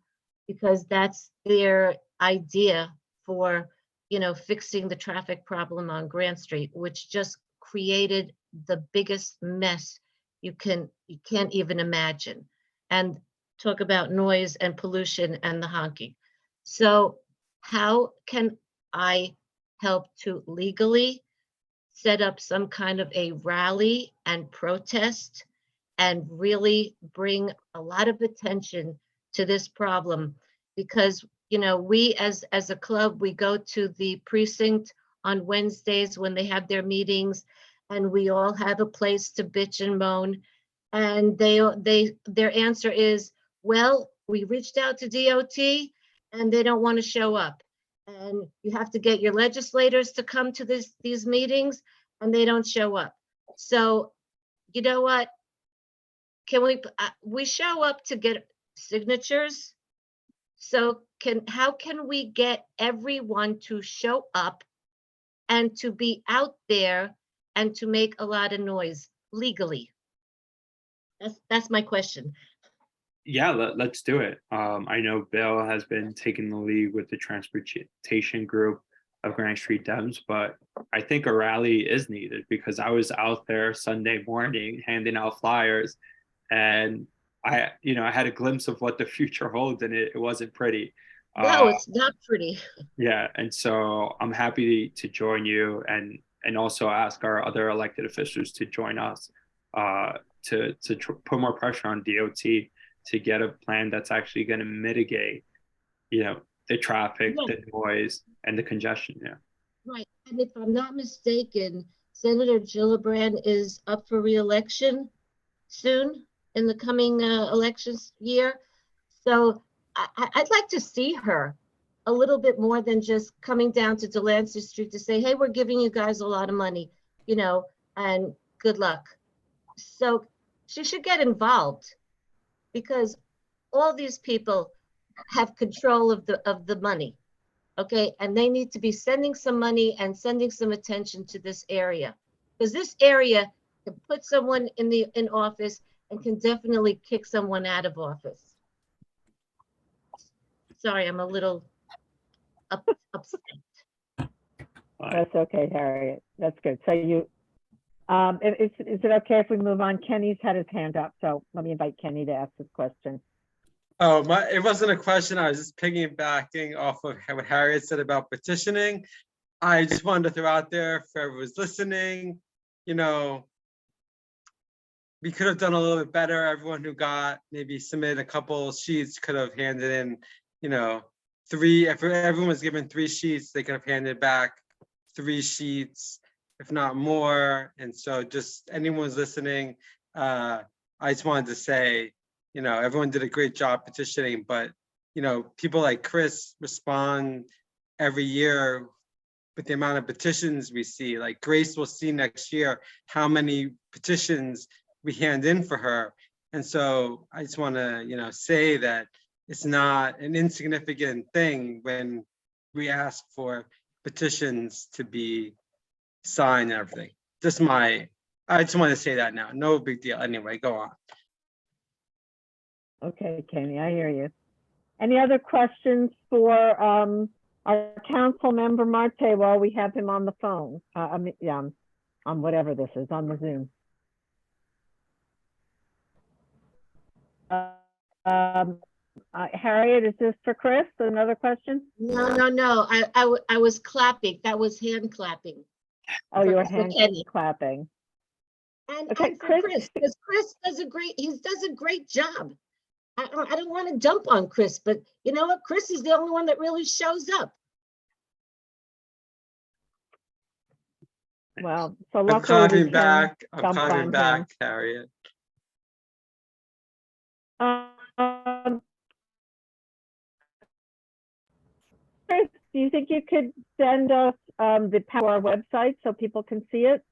because that's their idea for, you know, fixing the traffic problem on Grant Street, which just created the biggest mess you can't even imagine. And talk about noise and pollution and the honking. So how can I help to legally set up some kind of a rally and protest and really bring a lot of attention to this problem. Because, you know, we as a club, we go to the precinct on Wednesdays when they have their meetings, and we all have a place to bitch and moan. And their answer is, well, we reached out to DOT and they don't want to show up. And you have to get your legislators to come to these meetings and they don't show up. So, you know what? Can we show up to get signatures? So how can we get everyone to show up and to be out there and to make a lot of noise legally? That's my question. Yeah, let's do it. I know Bill has been taking the lead with the transportation group of Grand Street Dems, but I think a rally is needed because I was out there Sunday morning handing out flyers, and I had a glimpse of what the future holds, and it wasn't pretty. No, it's not pretty. Yeah, and so I'm happy to join you and also ask our other elected officials to join us to put more pressure on DOT to get a plan that's actually going to mitigate, the traffic, the noise, and the congestion. Yeah. Right. And if I'm not mistaken, Senator Gillibrand is up for re-election soon in the coming elections year. So I'd like to see her a little bit more than just coming down to Delancey Street to say, hey, we're giving you guys a lot of money, and good luck. So she should get involved, because all these people have control of the money, okay? And they need to be sending some money and sending some attention to this area, because this area can put someone in office and can definitely kick someone out of office. Sorry, I'm a little upset. That's okay, Harriet. That's good. So is it okay if we move on? Kenny's had his hand up, so let me invite Kenny to ask his question. Oh, it wasn't a question. I was just piggybacking off of what Harriet said about petitioning. I just wanted to throw out there for everyone's listening, we could have done a little bit better. Everyone who maybe submitted a couple sheets could have handed in, 3, if everyone was given 3 sheets, they could have handed back 3 sheets, if not more. And so just anyone's listening, I just wanted to say, everyone did a great job petitioning, but, people like Chris respond every year with the amount of petitions we see. Like Grace will see next year how many petitions we hand in for her. And so I just want to, say that it's not an insignificant thing when we ask for petitions to be signed and everything. I just want to say that now. No big deal. Anyway, go on. Okay, Kenny, I hear you. Any other questions for our council member Marte while we have him on the phone? On whatever this is, on the Zoom. Harriet, is this for Chris? Another question? No. I was clapping. That was hand clapping. Oh, you were hand clapping. And, okay, and Chris, because Chris does a great job. I don't want to dump on Chris, but you know what? Chris is the only one that really shows up. Well, so I'm luckily clapping back. I'm clapping back, him. Harriet. Chris, do you think you could send us the Power website so people can see it?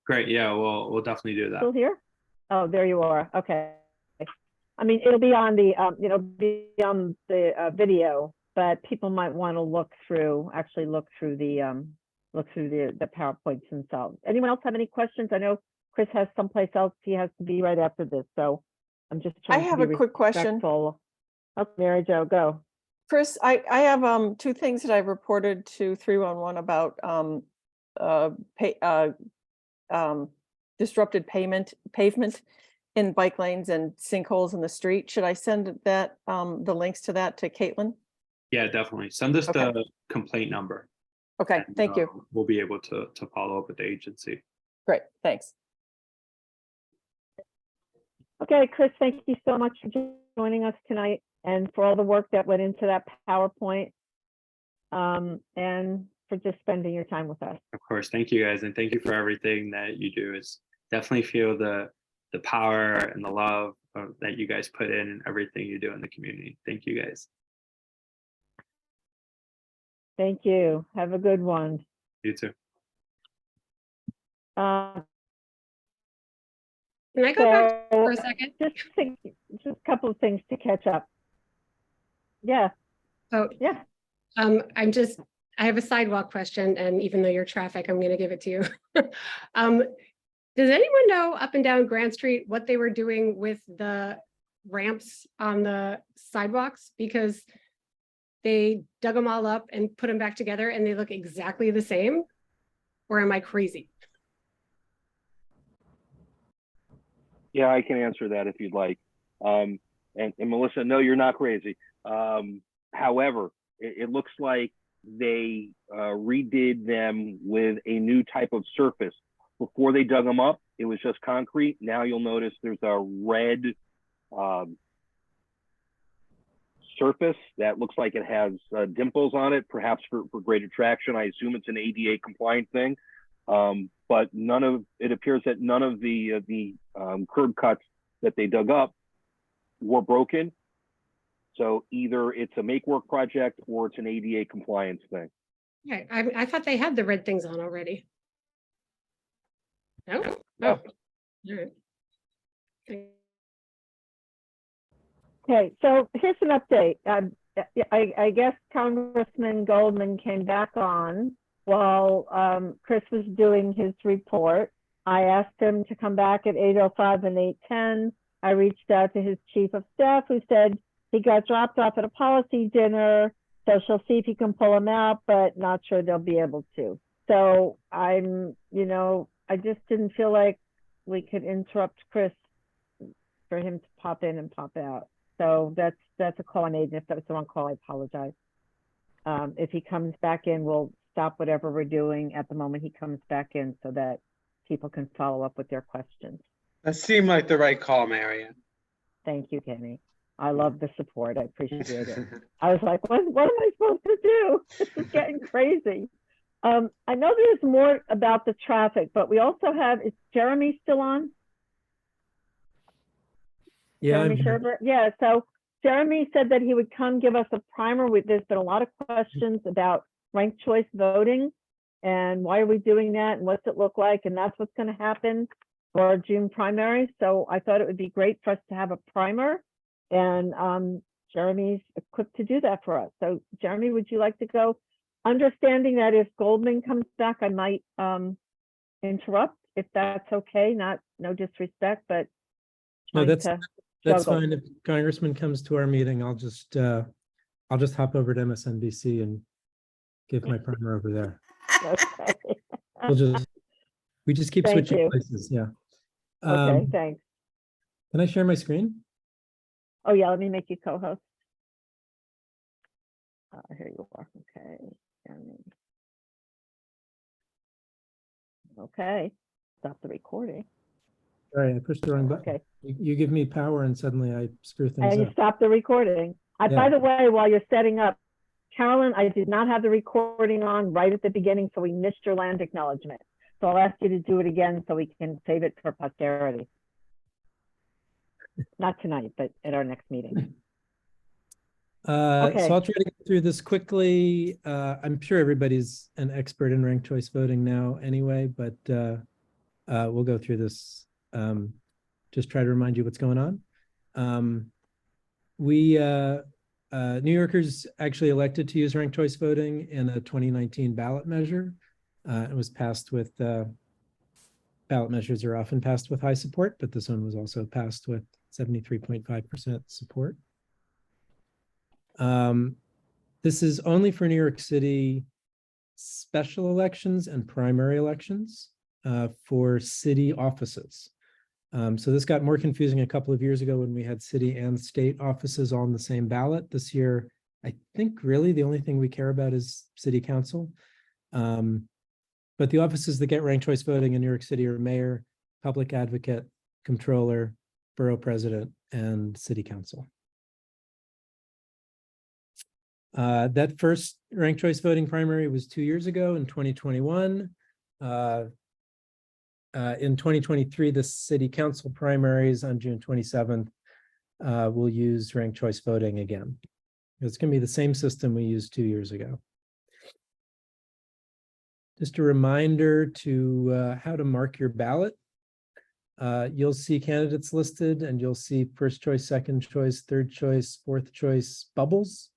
Great. Yeah, we'll definitely do that. Still here? Oh, there you are. Okay. I mean, it'll be on the video, but people might want to actually look through the PowerPoints themselves. Anyone else have any questions? I know Chris has someplace else he has to be right after this, so I'm just trying to be I have a quick question. Oh, Mary Jo, go. Chris, I have 2 things that I've reported to 311 about disrupted pavement in bike lanes and sinkholes in the street. Should I send that the links to that to Caitlin? Yeah, definitely. Send us Okay. the complaint number. Okay, thank you. We'll be able to follow up with the agency. Great, thanks. Okay, Chris, thank you so much for joining us tonight and for all the work that went into that PowerPoint. And for just spending your time with us. Of course, thank you guys, and thank you for everything that you do. It's definitely feel the power and the love that you guys put in everything you do in the community. Thank you guys. Thank you. Have a good one. You too. Uh, Can I go back so for a second? just a couple of things to catch up. Yeah. Oh, Yeah. I have a sidewalk question, and even though you're traffic, I'm gonna give it to you. Does anyone know up and down Grant Street what they were doing with the ramps on the sidewalks? Because they dug them all up and put them back together and they look exactly the same? Or am I crazy? Yeah, I can answer that if you'd like. And Melissa, no, you're not crazy. However, it looks like they redid them with a new type of surface. Before they dug them up, it was just concrete. Now you'll notice there's a red surface that looks like it has dimples on it, perhaps for greater traction. I assume it's an ADA compliant thing. But it appears that none of the curb cuts that they dug up were broken. So either it's a make work project or it's an ADA compliance thing. Right, I thought they had the red things on already. No? Oh, No. all right. Okay, so here's an update. I guess Congressman Goldman came back on while Chris was doing his report. I asked him to come back at 8:05 and 8:10. I reached out to his chief of staff, who said he got dropped off at a policy dinner, so she'll see if he can pull him out, but not sure they'll be able to. So I just didn't feel like we could interrupt Chris for him to pop in and pop out. So that's a call I made. And if that was the wrong call, I apologize. If he comes back in, we'll stop whatever we're doing at the moment he comes back in so that people can follow up with their questions. That seemed like the right call, Marion. Thank you, Kenny. I love the support. I appreciate it. I was like, what am I supposed to do? This is getting crazy. I know there's more about the traffic, but we also have, is Jeremy still on? Yeah, Jeremy Sherber? Yeah, so Jeremy said that he would come give us a primer. There's been a lot of questions about ranked choice voting and why are we doing that and what's it look like? And that's what's going to happen for our June primary. So I thought it would be great for us to have a primer, and Jeremy's equipped to do that for us. So Jeremy, would you like to go? Understanding that if Goldman comes back, I might interrupt if that's okay. No disrespect, but no, that's juggle. fine. If Congressman comes to our meeting, I'll just hop over to MSNBC and give my primer over there. Okay. We just keep Thank switching you. places. Yeah. Okay, thanks. Can I share my screen? Oh yeah, let me make you co-host. Here you are. Okay. Okay. Stop the recording. Sorry, I pushed the wrong button. Okay. You give me power and suddenly I screw things And you up. stop the recording. Yeah. By the way, while you're setting up, Carolyn, I did not have the recording on right at the beginning, so we missed your land acknowledgement. So I'll ask you to do it again so we can save it for posterity. Not tonight, but at our next meeting. Okay. So I'll try to get through this quickly. I'm sure everybody's an expert in ranked choice voting now anyway, but we'll go through this. Just try to remind you what's going on. New Yorkers actually elected to use ranked choice voting in a 2019 ballot measure. It was passed with, ballot measures are often passed with high support, but this one was also passed with 73.5% support. This is only for New York City special elections and primary elections for city offices. So this got more confusing a couple of years ago when we had city and state offices all on the same ballot. This year, I think really the only thing we care about is city council. But But the offices that get ranked choice voting in New York City are mayor, public advocate, comptroller, borough president, and city council. That first ranked choice voting primary was 2 years ago in 2021. In 2023, the city council primaries on June 27th will use ranked choice voting again. It's going to be the same system we used 2 years ago. Just a reminder to how to mark your ballot. You'll see candidates listed and you'll see first choice, second choice, third choice, fourth choice bubbles.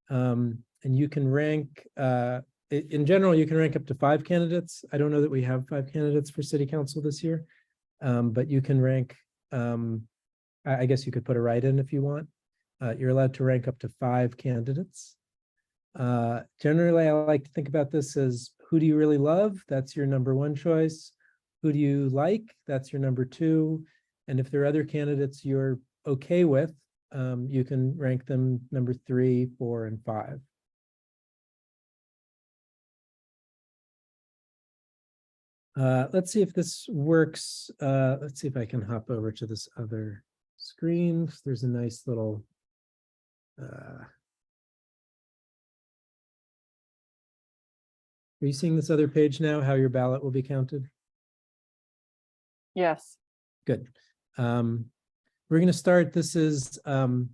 And you can rank, in general, you can rank up to 5 candidates. I don't know that we have 5 candidates for city council this year, but you can rank, I guess you could put a write-in if you want. You're allowed to rank up to 5 candidates. Generally, I like to think about this as who do you really love? That's your number 1 choice. Who do you like? That's your number 2. And if there are other candidates you're okay with, you can rank them number 3, 4, and 5. Let's see if this works. Let's see if I can hop over to this other screen. There's a nice little are you seeing this other page now, how your ballot will be counted? Yes. Good. We're going to start. This is an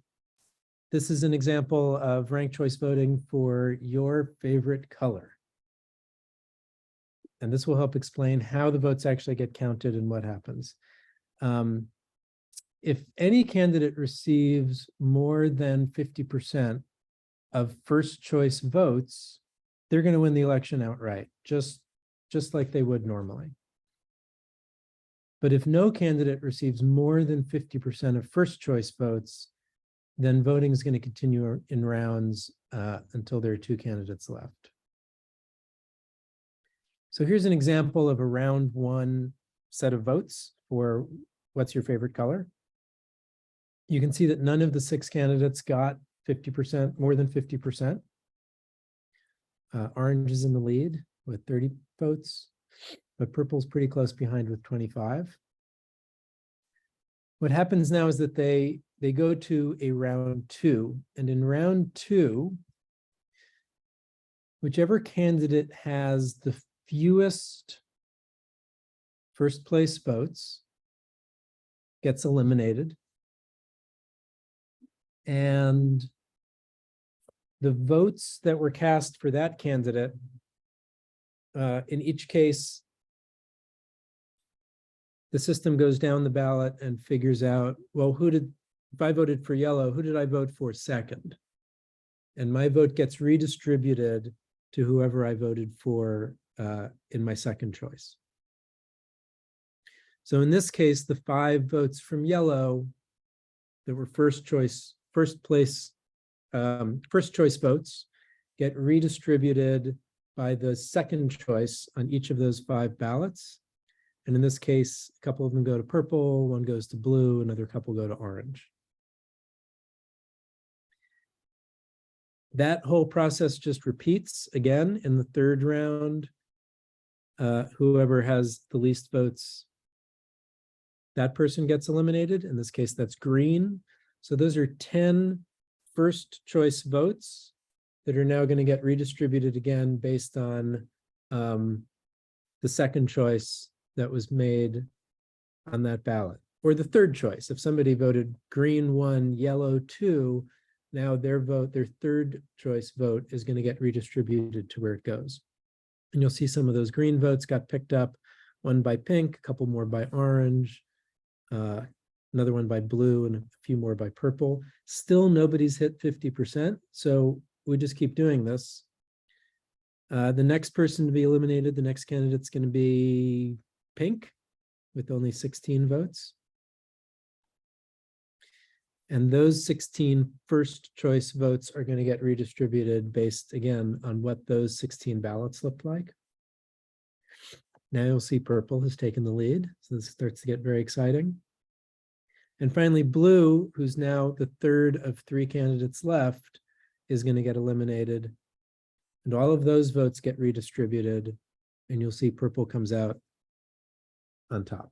example of ranked choice voting for your favorite color. And this will help explain how the votes actually get counted and what happens. If any candidate receives more than 50% of first choice votes, they're going to win the election outright, just like they would normally. But if no candidate receives more than 50% of first choice votes, then voting is going to continue in rounds until there are 2 candidates left. So here's an example of a round 1 set of votes for what's your favorite color. You can see that none of the 6 candidates got 50%, more than 50%. Orange is in the lead with 30 votes, but purple's pretty close behind with 25. What happens now is that they go to a round 2, and in round 2, whichever candidate has the fewest first place votes gets eliminated. And the votes that were cast for that candidate, in each case, the system goes down the ballot and figures out, well, if I voted for yellow, who did I vote for second? And my vote gets redistributed to whoever I voted for in my second choice. So in this case, the 5 votes from yellow that were first choice votes get redistributed by the second choice on each of those 5 ballots. And in this case, a couple of them go to purple, 1 goes to blue, another couple go to orange. That whole process just repeats again in the 3rd round. Whoever has the least votes, that person gets eliminated. In this case, that's green. So those are 10 first choice votes that are now going to get redistributed again based on the second choice that was made on that ballot, or the 3rd choice. If somebody voted green 1, yellow 2, now their 3rd choice vote is going to get redistributed to where it goes. And you'll see some of those green votes got picked up, 1 by pink, a couple more by orange, another 1 by blue, and a few more by purple. Still, nobody's hit 50%, so we just keep doing this. The next person to be eliminated, the next candidate's going to be pink with only 16 votes. And those 16 first choice votes are going to get redistributed based, again, on what those 16 ballots looked like. Now you'll see purple has taken the lead, so this starts to get very exciting. And finally, blue, who's now the 3rd of 3 candidates left, is going to get eliminated. And all of those votes get redistributed and you'll see purple comes out on top.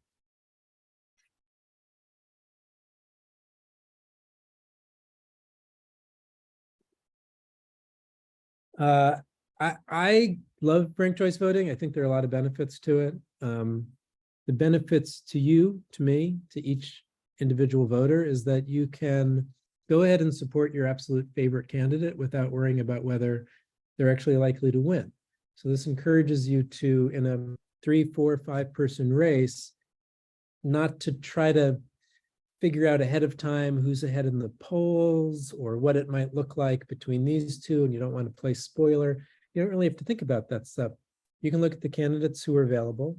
I love ranked choice voting. I think there are a lot of benefits to it. The benefits to you, to me, to each individual voter is that you can go ahead and support your absolute favorite candidate without worrying about whether they're actually likely to win. So this encourages you to, in a 3, 4, 5-person race, not to try to figure out ahead of time who's ahead in the polls or what it might look like between these two, and you don't want to play spoiler. You don't really have to think about that stuff. You can look at the candidates who are available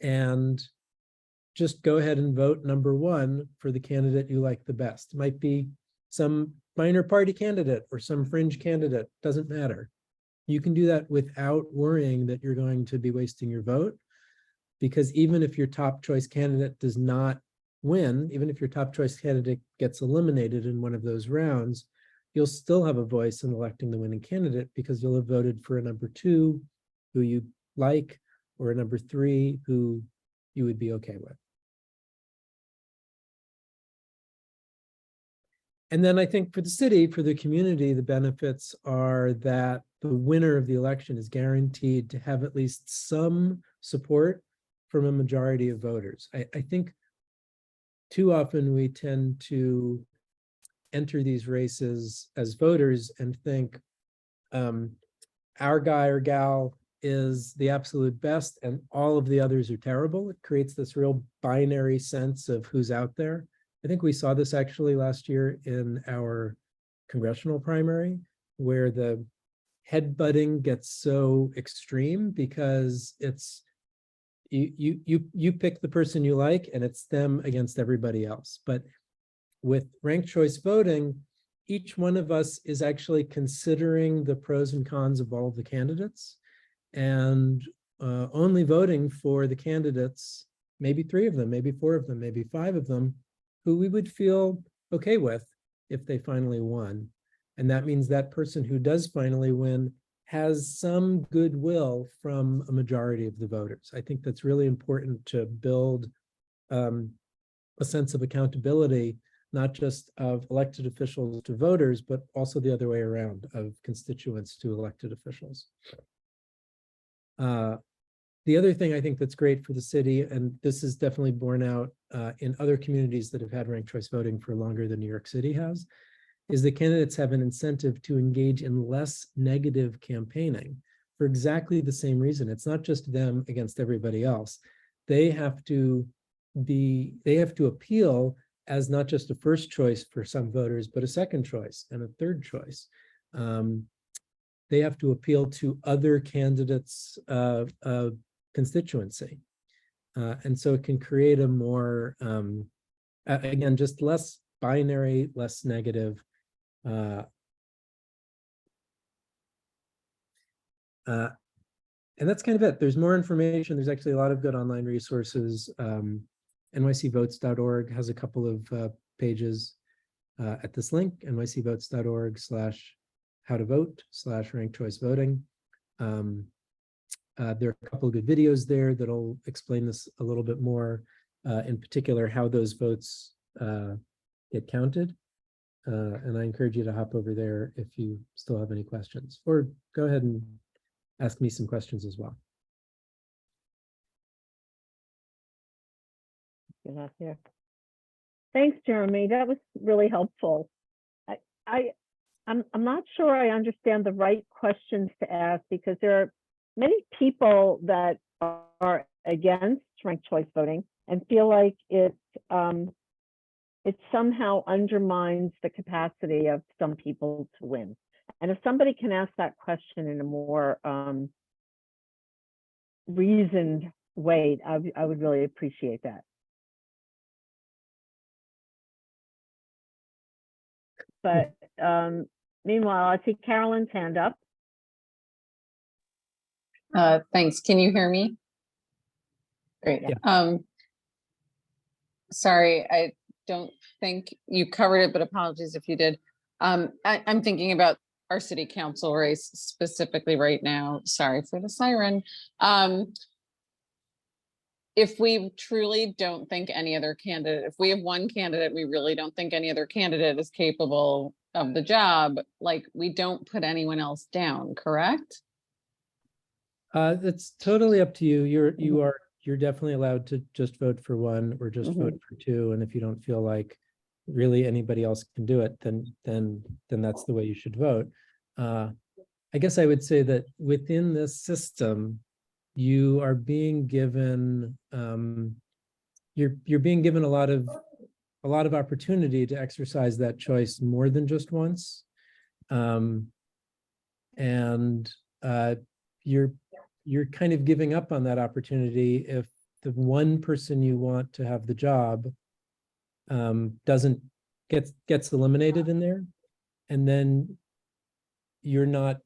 and just go ahead and vote number one for the candidate you like the best. It might be some minor party candidate or some fringe candidate, doesn't matter. You can do that without worrying that you're going to be wasting your vote, because even if your top choice candidate does not win, even if your top choice candidate gets eliminated in one of those rounds, you'll still have a voice in electing the winning candidate because you'll have voted for a number 2 who you like, or a number 3 who you would be okay with. And then I think for the city, for the community, the benefits are that the winner of the election is guaranteed to have at least some support from a majority of voters. I think too often we tend to enter these races as voters and think our guy or gal is the absolute best and all of the others are terrible. It creates this real binary sense of who's out there. I think we saw this actually last year in our congressional primary, where the headbutting gets so extreme because it's you pick the person you like and it's them against everybody else. But with ranked choice voting, each one of us is actually considering the pros and cons of all of the candidates and only voting for the candidates, maybe 3 of them, maybe 4 of them, maybe 5 of them, who we would feel okay with if they finally won. And that means that person who does finally win has some goodwill from a majority of the voters. I think that's really important to build a sense of accountability, not just of elected officials to voters, but also the other way around, of constituents to elected officials. The other thing I think that's great for the city, and this is definitely borne out in other communities that have had ranked choice voting for longer than New York City has, is that candidates have an incentive to engage in less negative campaigning for exactly the same reason. It's not just them against everybody else. They have to appeal as not just a first choice for some voters, but a second choice and a third choice. They have to appeal to other candidates' constituency. And so it can create a more, again, just less binary, less negative. And that's kind of it. There's more information. There's actually a lot of good online resources. nycvotes.org has a couple of pages at this link, nycvotes.org/how-to-vote/ranked choice voting. There are a couple of good videos there that'll explain this a little bit more, in particular, how those votes get counted. And I encourage you to hop over there if you still have any questions, or go ahead and ask me some questions as well. Get out here. Thanks, Jeremy. That was really helpful. I'm not sure I understand the right questions to ask, because there are many people that are against ranked choice voting and feel like it somehow undermines the capacity of some people to win. And if somebody can ask that question in a more reasoned way, I would really appreciate that. But meanwhile, I see Carolyn's hand up. Thanks. Can you hear me? Great. Yeah. Sorry, I don't think you covered it, but apologies if you did. I'm thinking about our city council race specifically right now, sorry for the siren. If we truly don't think any other candidate, if we have one candidate, we really don't think any other candidate is capable of the job, like we don't put anyone else down, correct? It's totally up to you. You're definitely allowed to just vote for one or just vote for two. And if you don't feel like really anybody else can do it, then that's the way you should vote. I guess I would say that within this system, you are being given you're being given a lot of opportunity to exercise that choice more than just once. And you're kind of giving up on that opportunity if the one person you want to have the job gets eliminated in there, and then you're not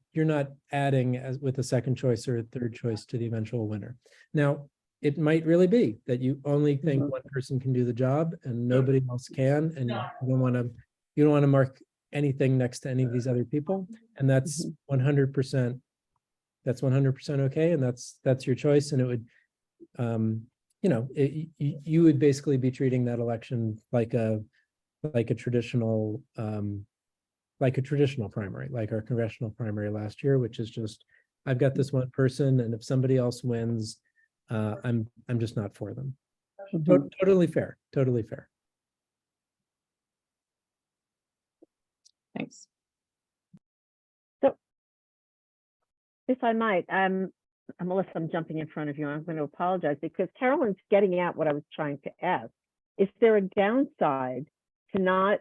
adding as with a second choice or a third choice to the eventual winner. Now, it might really be that you only think one person can do the job and nobody else can, and you don't want to mark anything next to any of these other people, and that's 100%. That's 100% okay, and that's your choice. And it would, you would basically be treating that election like a traditional primary, like our congressional primary last year, which is just, I've got this one person, and if somebody else wins, I'm just not for them. Totally fair. Totally fair. Thanks. So, if I might, Melissa, I'm jumping in front of you. I'm going to apologize because Carolyn's getting at what I was trying to ask. Is there a downside to not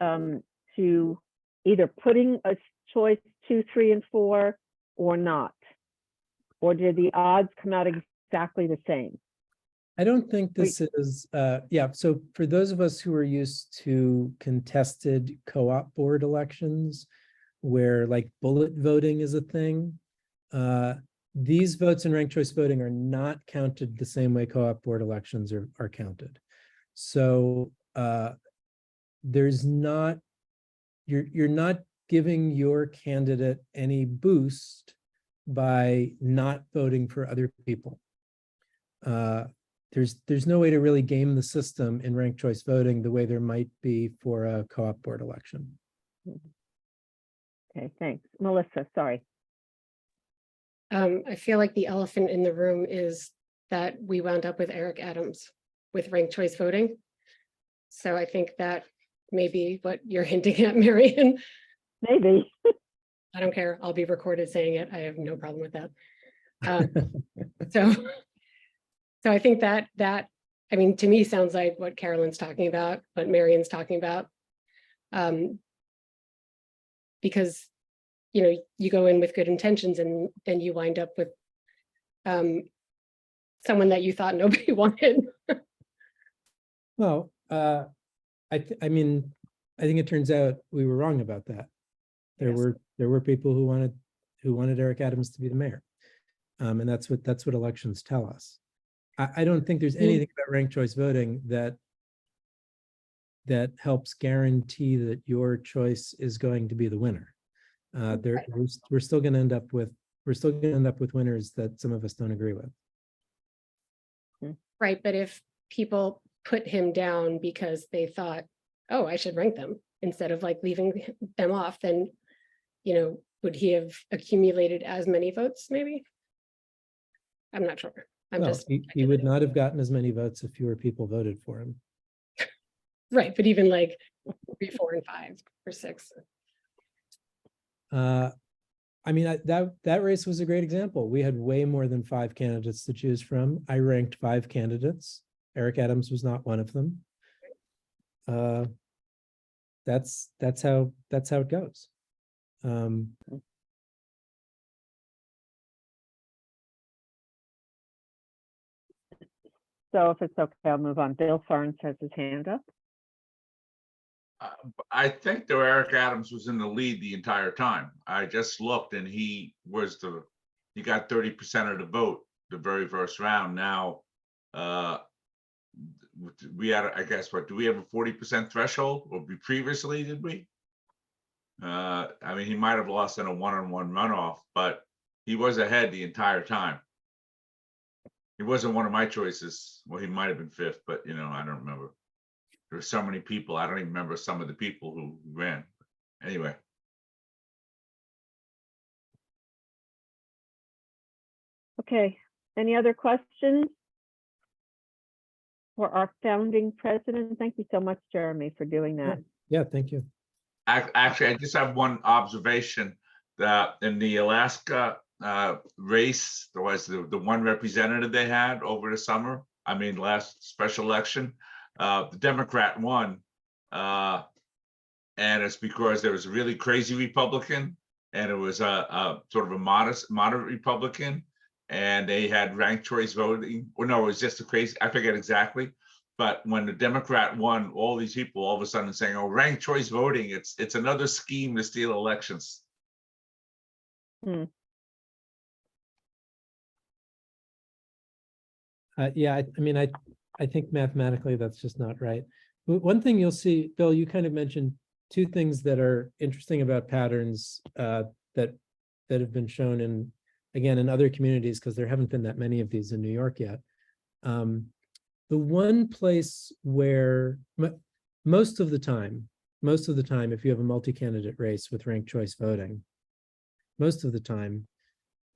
to either putting a choice 2, 3, and 4 or not? Or did the odds come out exactly the same? I don't think this is, so for those of us who are used to contested co-op board elections, where like bullet voting is a thing, these votes in ranked choice voting are not counted the same way co-op board elections are counted. So there's not, you're not giving your candidate any boost by not voting for other people. There's no way to really game the system in ranked choice voting the way there might be for a co-op board election. Okay, thanks. Melissa, sorry. I feel like the elephant in the room is that we wound up with Eric Adams with ranked choice voting. So I think that may be what you're hinting at, Marion. Maybe. I don't care. I'll be recorded saying it. I have no problem with that. So I think that I mean, to me, sounds like what Carolyn's talking about, what Marion's talking about. Because, you know, you go in with good intentions and then you wind up with someone that you thought nobody wanted. Well, I think it turns out we were wrong about that. There were people who wanted Eric Adams to be the mayor, and that's what elections tell us. I don't think there's anything about ranked choice voting that helps guarantee that your choice is going to be the winner. We're still going to end up with winners that some of us don't agree with. Right, but if people put him down because they thought, oh, I should rank them instead of like leaving them off, then, you know, would he have accumulated as many votes? Maybe. I'm not sure. He would not have gotten as many votes if fewer people voted for him. Right, but even like 3, 4, and 5 or 6. I mean, that race was a great example. We had way more than 5 candidates to choose from. I ranked 5 candidates. Eric Adams was not one of them. That's how it goes. So if it's okay, I'll move on. Bill Farns has his hand up. I think that Eric Adams was in the lead the entire time. I just looked and he got 30% of the vote the very first round. Now, we had, I guess, do we have a 40% threshold, or previously, did we? I mean, he might have lost in a one-on-one runoff, but he was ahead the entire time. He wasn't one of my choices. Well, he might have been fifth, but you know, I don't remember. There were so many people. I don't even remember some of the people who ran. Anyway. Okay, any other questions for our founding president? Thank you so much, Jeremy, for doing that. Yeah, thank you. Actually, I just have one observation that in the Alaska race, there was the one representative they had over the summer. I mean, last special election, the Democrat won. And it's because there was a really crazy Republican and it was a sort of a moderate Republican. And they had ranked choice voting. Or no, it was just a crazy, I forget exactly. But when the Democrat won, all these people all of a sudden saying, oh, ranked choice voting, it's another scheme to steal elections. Yeah, I mean, I think mathematically that's just not right. One thing you'll see, Bill, you kind of mentioned two things that are interesting about patterns that have been shown in, again, in other communities, because there haven't been that many of these in New York yet. The one place where most of the time, if you have a multi-candidate race with ranked choice voting, most of the time,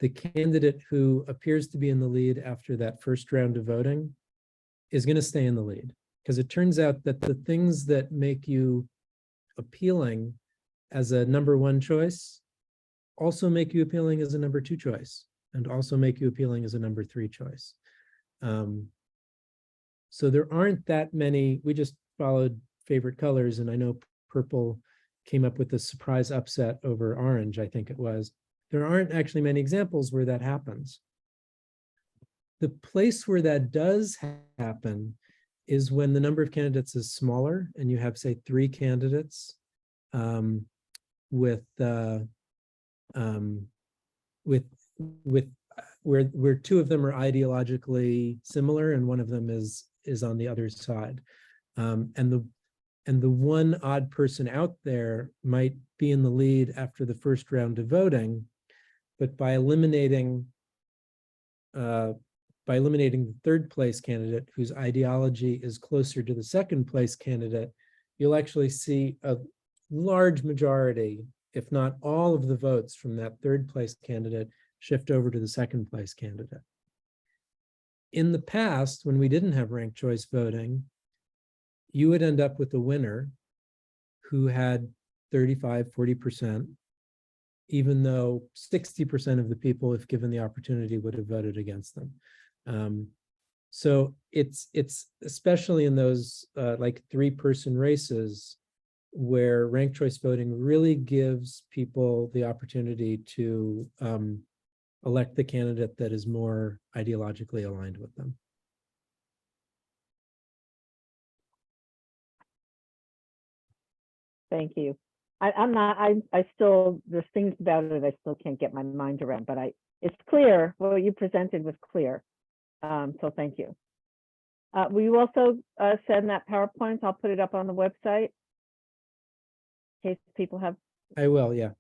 the candidate who appears to be in the lead after that first round of voting is going to stay in the lead. Because it turns out that the things that make you appealing as a number one choice also make you appealing as a number two choice, and also make you appealing as a number three choice. So there aren't that many. We just followed favorite colors, and I know purple came up with a surprise upset over orange, I think it was. There aren't actually many examples where that happens. The place where that does happen is when the number of candidates is smaller and you have, say, 3 candidates where 2 of them are ideologically similar and one of them is on the other side. And the one odd person out there might be in the lead after the first round of voting, but by eliminating the third place candidate whose ideology is closer to the second place candidate, you'll actually see a large majority, if not all of the votes from that third place candidate, shift over to the second place candidate. In the past, when we didn't have ranked choice voting, you would end up with a winner who had 35, 40%, even though 60% of the people, if given the opportunity, would have voted against them. So it's especially in those like 3-person races where ranked choice voting really gives people the opportunity to elect the candidate that is more ideologically aligned with them. Thank you. I still, there's things about it I still can't get my mind around, but it's clear, what you presented was clear. So thank you. Will you also send that PowerPoint? I'll put it up on the website in case people have. I will, yeah.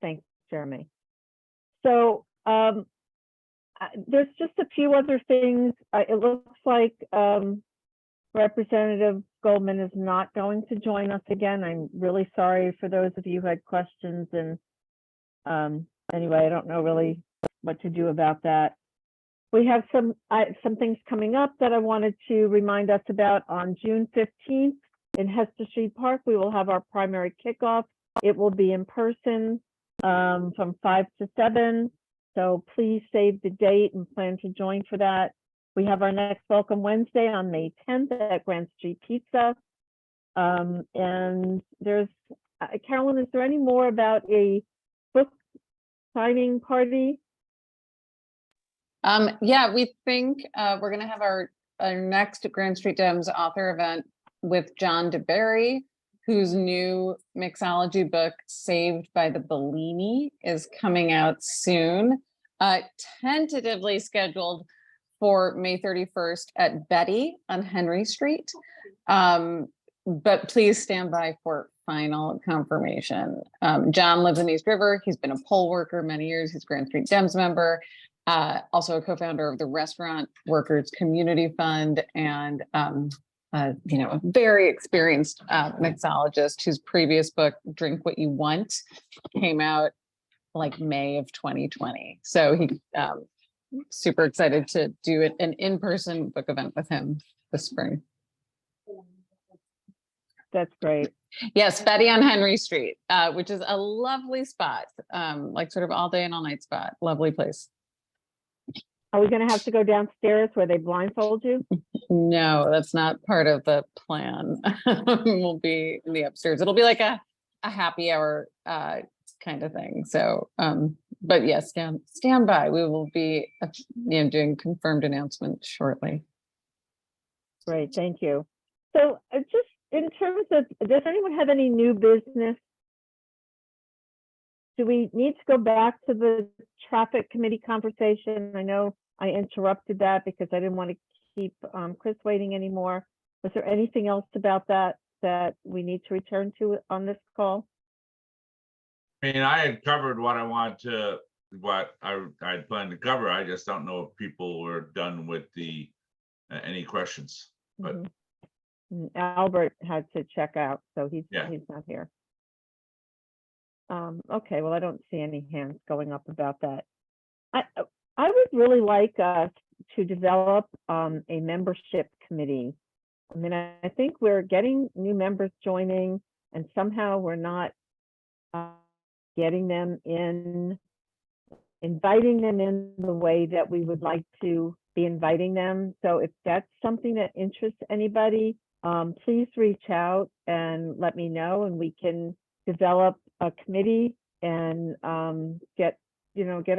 Thanks, Jeremy. So there's just a few other things. It looks like Representative Goldman is not going to join us again. I'm really sorry for those of you who had questions, and anyway, I don't know really what to do about that. We have some things coming up that I wanted to remind us about. On June 15th in Hester Street Park, we will have our primary kickoff. It will be in person from 5 to 7. So please save the date and plan to join for that. We have our next Welcome Wednesday on May 10th at Grand Street Pizza. And there's, Carolyn, is there any more about a book signing party? Yeah, we think we're going to have our next Grand Street Dems author event with John DeBerry, whose new mixology book, Saved by the Bellini, is coming out soon. Tentatively scheduled for May 31st at Betty on Henry Street. But please stand by for final confirmation. John lives in East River. He's been a poll worker many years. He's Grand Street Dems member, also a co-founder of the Restaurant Workers Community Fund, and a very experienced mixologist whose previous book, Drink What You Want, came out like May of 2020. So he super excited to do an in-person book event with him this spring. That's great. Yes, Betty on Henry Street, which is a lovely spot, like sort of all day and all night spot. Lovely place. Are we going to have to go downstairs where they blindfold you? No, that's not part of the plan. We'll be in the upstairs. It'll be like a happy hour kind of thing. So, but yes, stand by. We will be doing confirmed announcement shortly. Great, thank you. So just in terms of, does anyone have any new business? Do we need to go back to the traffic committee conversation? I know I interrupted that because I didn't want to keep Chris waiting anymore. Was there anything else about that we need to return to on this call? I mean, I had covered what I wanted to, what I had planned to cover. I just don't know if people were done with the any questions. But Albert had to check out, so he's Yeah. not here. Okay, well, I don't see any hands going up about that. I would really like us to develop a membership committee. I mean, I think we're getting new members joining, and somehow we're not getting them in, inviting them in the way that we would like to be inviting them. So if that's something that interests anybody, please reach out and let me know, and we can develop a committee and get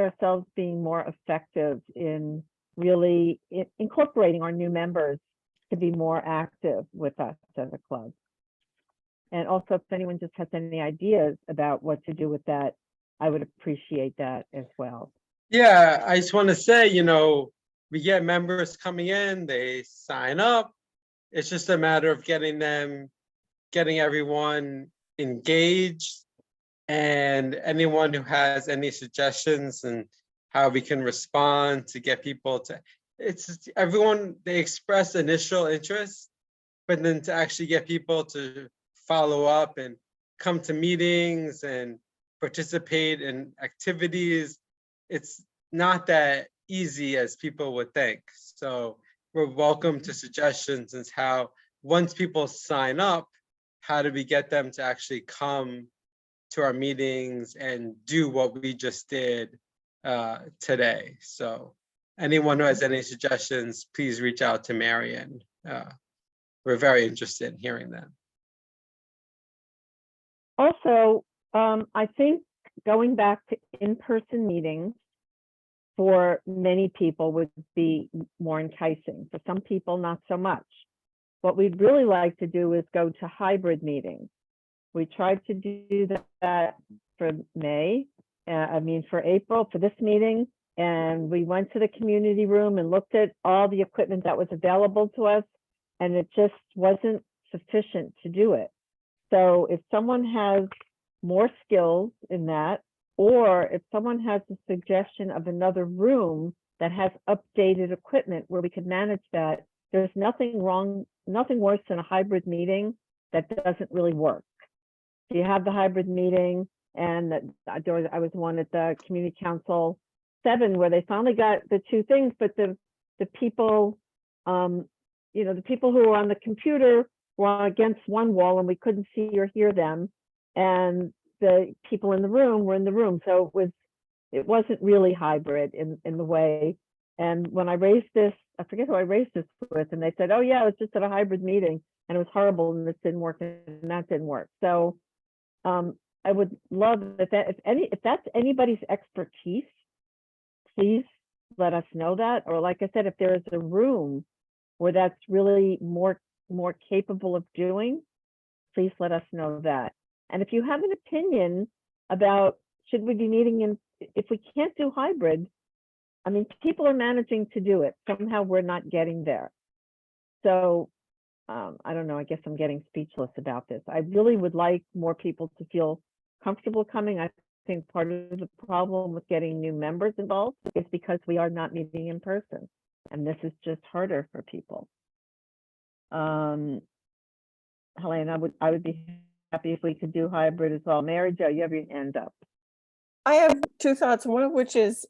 ourselves being more effective in really incorporating our new members to be more active with us as a club. And also, if anyone just has any ideas about what to do with that, I would appreciate that as well. Yeah, I just want to say, we get members coming in, they sign up. It's just a matter of getting everyone engaged, and anyone who has any suggestions and how we can respond to get people to, it's just everyone, they express initial interest, but then to actually get people to follow up and come to meetings and participate in activities, it's not that easy as people would think. So we're welcome to suggestions as how, once people sign up, how do we get them to actually come to our meetings and do what we just did today. So anyone who has any suggestions, please reach out to Marion. We're very interested in hearing them. Also, I think going back to in-person meetings for many people would be more enticing. For some people, not so much. What we'd really like to do is go to hybrid meetings. We tried to do that for for April, for this meeting, and we went to the community room and looked at all the equipment that was available to us, and it just wasn't sufficient to do it. So if someone has more skills in that, or if someone has a suggestion of another room that has updated equipment where we could manage that, there's nothing worse than a hybrid meeting that doesn't really work. So you have the hybrid meeting, and I was one at the Community Council 7 where they finally got the two things, but the people, the people who were on the computer were against one wall and we couldn't see or hear them, and the people in the room were in the room. So it wasn't really hybrid in the way. And when I raised this, I forget who I raised this with, and they said, oh yeah, it was just at a hybrid meeting and it was horrible and this didn't work and that didn't work. So I would love if that's anybody's expertise, please let us know that. Or like I said, if there is a room where that's really more capable of doing, please let us know that. And if you have an opinion about should we be meeting if we can't do hybrid, I mean, people are managing to do it. Somehow we're not getting there. So I don't know, I guess I'm getting speechless about this. I really would like more people to feel comfortable coming. I think part of the problem with getting new members involved is because we are not meeting in person. And this is just harder for people. Helene, I would be happy if we could do hybrid as well. Mary Jo, you have your hand up. I have two thoughts, one of which is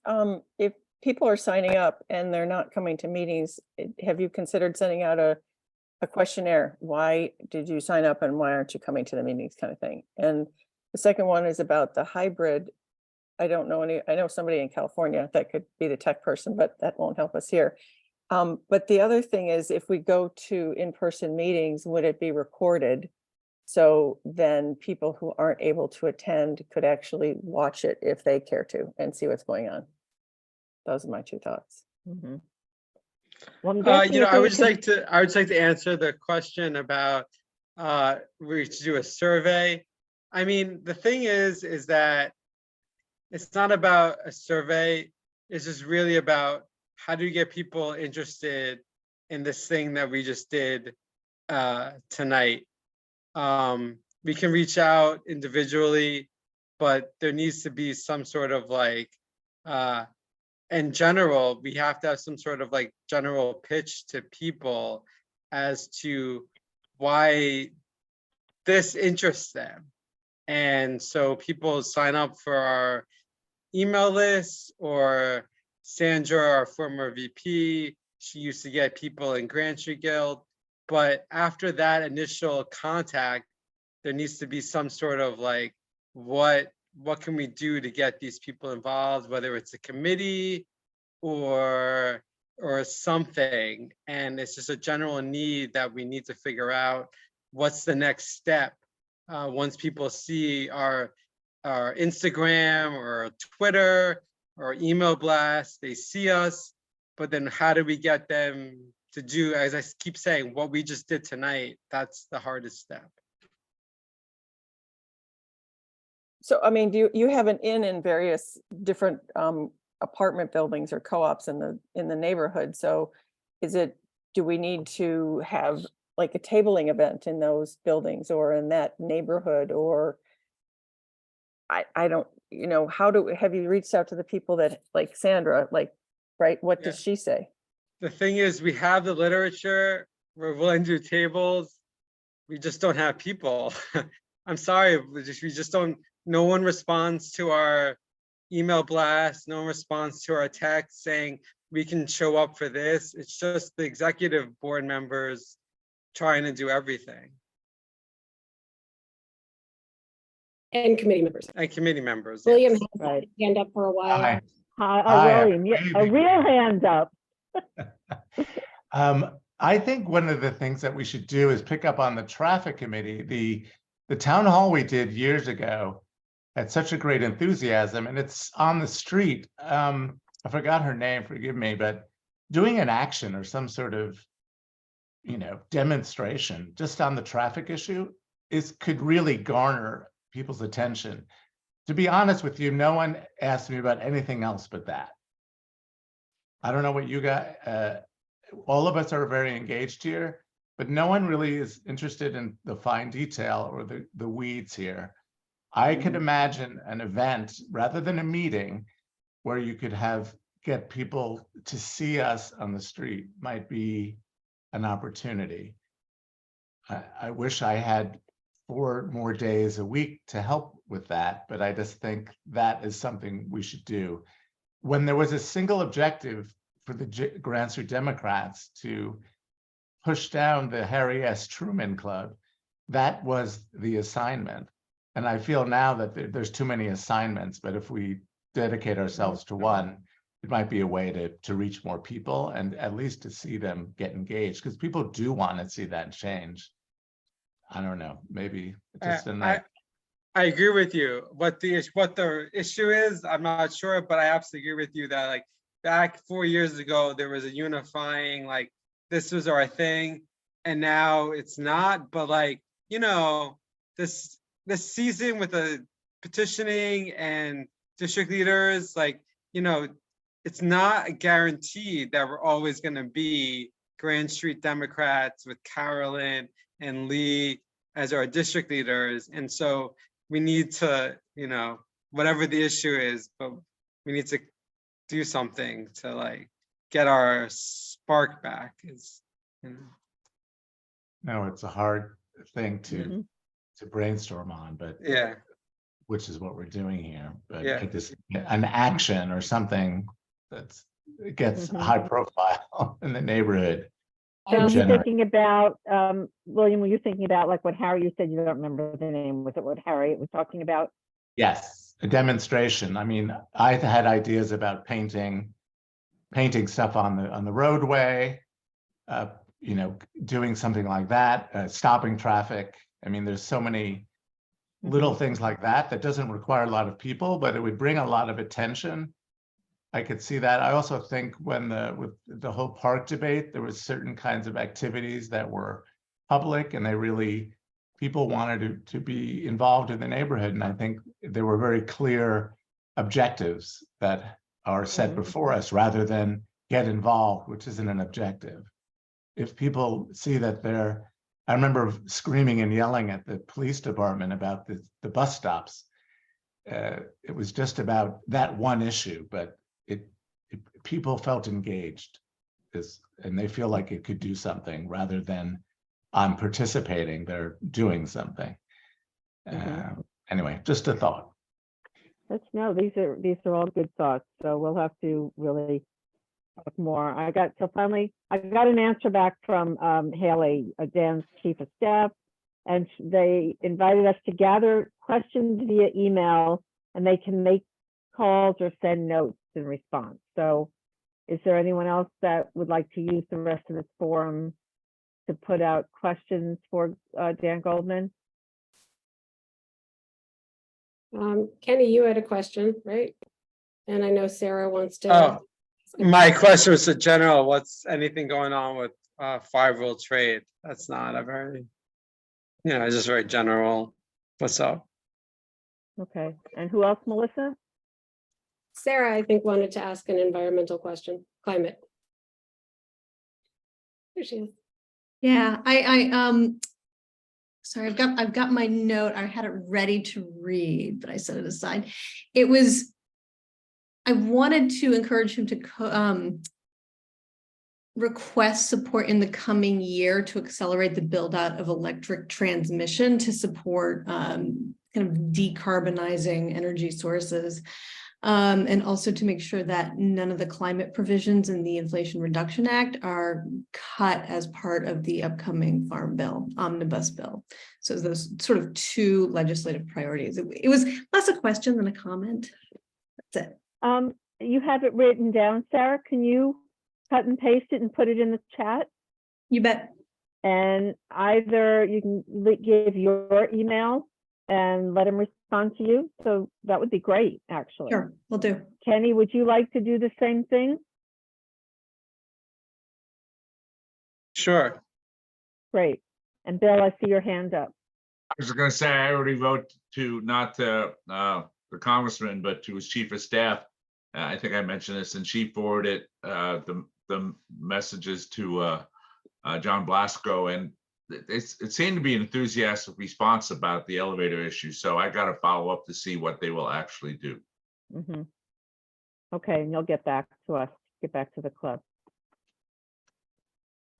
if people are signing up and they're not coming to meetings, have you considered sending out a questionnaire? Why did you sign up and why aren't you coming to the meetings, kind of thing? And the second one is about the hybrid. I don't know I know somebody in California that could be the tech person, but that won't help us here. But the other thing is, if we go to in-person meetings, would it be recorded? So then people who aren't able to attend could actually watch it if they care to and see what's going on. Those are my two thoughts. Well, I would just like to answer the question about we should do a survey. I mean, the thing is that it's not about a survey. It's just really about how do you get people interested in this thing that we just did tonight. We can reach out individually, but there needs to be some sort of like, in general, we have to have some sort of like general pitch to people as to why this interests them. And so people sign up for our email list, or Sandra, our former VP, she used to get people in Grand Street Guild. But after that initial contact, there needs to be some sort of like, what can we do to get these people involved, whether it's a committee or something. And it's just a general need that we need to figure out what's the next step. Once people see our Instagram or Twitter or email blast, they see us, but then how do we get them to do, as I keep saying, what we just did tonight? That's the hardest step. So, I mean, do you have an in various different apartment buildings or co-ops in the neighborhood? So do we need to have like a tabling event in those buildings or in that neighborhood? Or I don't, have you reached out to the people that, like Sandra, like, right? What does she say? The thing is, we have the literature, we're willing to do tables, we just don't have people. I'm sorry, we just don't, no one responds to our email blast, no one responds to our text saying we can show up for this. It's just the executive board members trying to do everything. And committee members. And committee members. William yes. has his hand up for a while. Hi, William, a real hand up. I think one of the things that we should do is pick up on the traffic committee. The town hall we did years ago had such a great enthusiasm, and it's on the street. I forgot her name, forgive me, but doing an action or some sort of, demonstration just on the traffic issue could really garner people's attention. To be honest with you, no one asked me about anything else but that. I don't know what you got. All of us are very engaged here, but no one really is interested in the fine detail or the weeds here. I could imagine an event rather than a meeting where you could get people to see us on the street might be an opportunity. I wish I had 4 more days a week to help with that, but I just think that is something we should do. When there was a single objective for the Grand Street Democrats to push down the Harry S. Truman Club, that was the assignment. And I feel now that there's too many assignments, but if we dedicate ourselves to one, it might be a way to reach more people and at least to see them get engaged, because people do want to see that change. I don't know, maybe just a night. I agree with you. What the issue is, I'm not sure, but I absolutely agree with you that like back 4 years ago, there was a unifying, like this was our thing, and now it's not. But like, this season with the petitioning and district leaders, like, it's not guaranteed that we're always going to be Grand Street Democrats with Carolyn and Lee as our district leaders. And so we need to, whatever the issue is, but we need to do something to like get our spark back. No, it's a hard thing to Mhm. brainstorm on, but Yeah. which is what we're doing here. But Yeah. an action or something that's gets Mhm. high profile in the neighborhood. So were you Generate- thinking about, William, were you thinking about like what Harry, you said you don't remember the name, was it what Harriet was talking about? Yes, a demonstration. I mean, I had ideas about painting stuff on the roadway, doing something like that, stopping traffic. I mean, there's so many little things like that doesn't require a lot of people, but it would bring a lot of attention. I could see that. I also think with the whole park debate, there was certain kinds of activities that were public and people wanted to be involved in the neighborhood. And I think there were very clear objectives that are set before us rather than get involved, which isn't an objective. If people see that I remember screaming and yelling at the police department about the bus stops. It was just about that one issue, but people felt engaged, and they feel like it could do something rather than I'm participating, they're doing something. Anyway, just a thought. These are all good thoughts. So we'll have to really talk more. I got an answer back from Haley, Dan's chief of staff, and they invited us to gather questions via email, and they can make calls or send notes in response. So is there anyone else that would like to use the rest of this forum to put out questions for Dan Goldman? Kenny, you had a question, right? And I know Sarah wants to. Oh, my question was to general, what's anything going on with 5-rule trade? That's not a very, it's just very general. What's up? Okay, and who else, Melissa? Sarah, I think, wanted to ask an environmental question, climate. There she is. Yeah, sorry, I've got my note. I had it ready to read, but I set it aside. I wanted to encourage him to request support in the coming year to accelerate the build out of electric transmission to support kind of decarbonizing energy sources. And also to make sure that none of the climate provisions in the Inflation Reduction Act are cut as part of the upcoming Farm Bill, Omnibus Bill. So those sort of two legislative priorities. It was less a question than a comment. That's it. You have it written down, Sarah. Can you cut and paste it and put it in the chat? You bet. And either you can give your email and let him respond to you. So that would be great, actually. Sure, we'll do. Kenny, would you like to do the same thing? Sure. Great. And Bill, I see your hand up. I was going to say, I already wrote to not the congressman, but to his chief of staff. I think I mentioned this, and she forwarded the messages to John Blasco, and it seemed to be an enthusiastic response about the elevator issue. So I got to follow up to see what they will actually do. Okay, and you'll get back to us, get back to the club.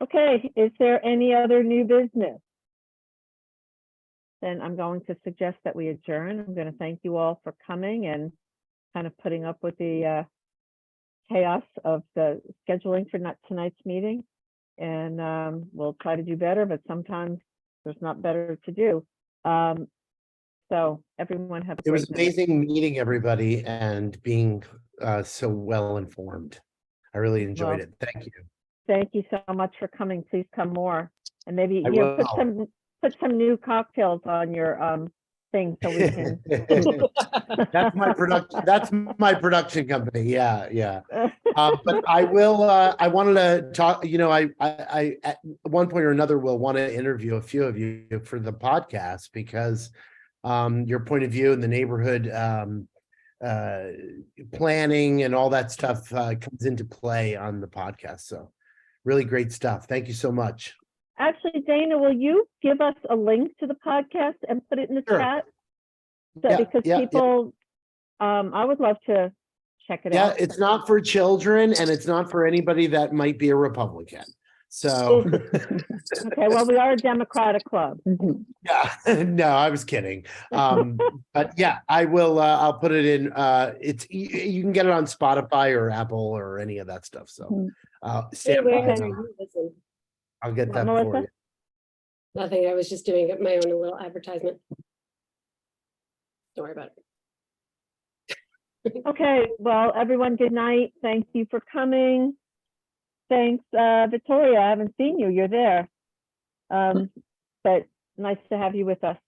Okay, is there any other new business? Then I'm going to suggest that we adjourn. I'm going to thank you all for coming and kind of putting up with the chaos of the scheduling for tonight's meeting. And we'll try to do better, but sometimes there's not better to do. So everyone have a It was great night. amazing meeting everybody and being so well informed. I really enjoyed Well, it. Thank you. Thank you so much for coming. Please come more. And maybe I put some new cocktails on your thing so we can. That's my production. That's my production company. Yeah. But I will. I wanted to talk. I at one point or another will want to interview a few of you for the podcast because your point of view in the neighborhood planning and all that stuff comes into play on the podcast. So really great stuff. Thank you so much. Actually, Dana, will you give us a link to the podcast and put it in the Sure. chat? So, Yeah, because yeah, yeah. people, I would love to check it Yeah, out. it's not for children and it's not for anybody that might be a Republican. So, Okay, well, we are a Democratic club. yeah, no, I was kidding. But yeah, I will, I'll put it in, you can get it on Spotify or Apple or any of that stuff. So, Sam, Where Okay. are you? Listen, I'll get What, that Melissa? for you. nothing. I was just doing my own little advertisement. Don't worry about it. Okay, well, everyone, good night. Thank you for coming. Thanks, Victoria. I haven't seen you. You're there. But nice to have you with us.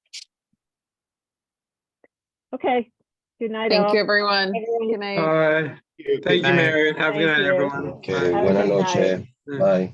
Okay, good night. Thank all. you, everyone. Good night. Thank you, night. Mary. Have a good Thank night, you. everyone. Okay, Have a buenas good noches. Bye. Bye.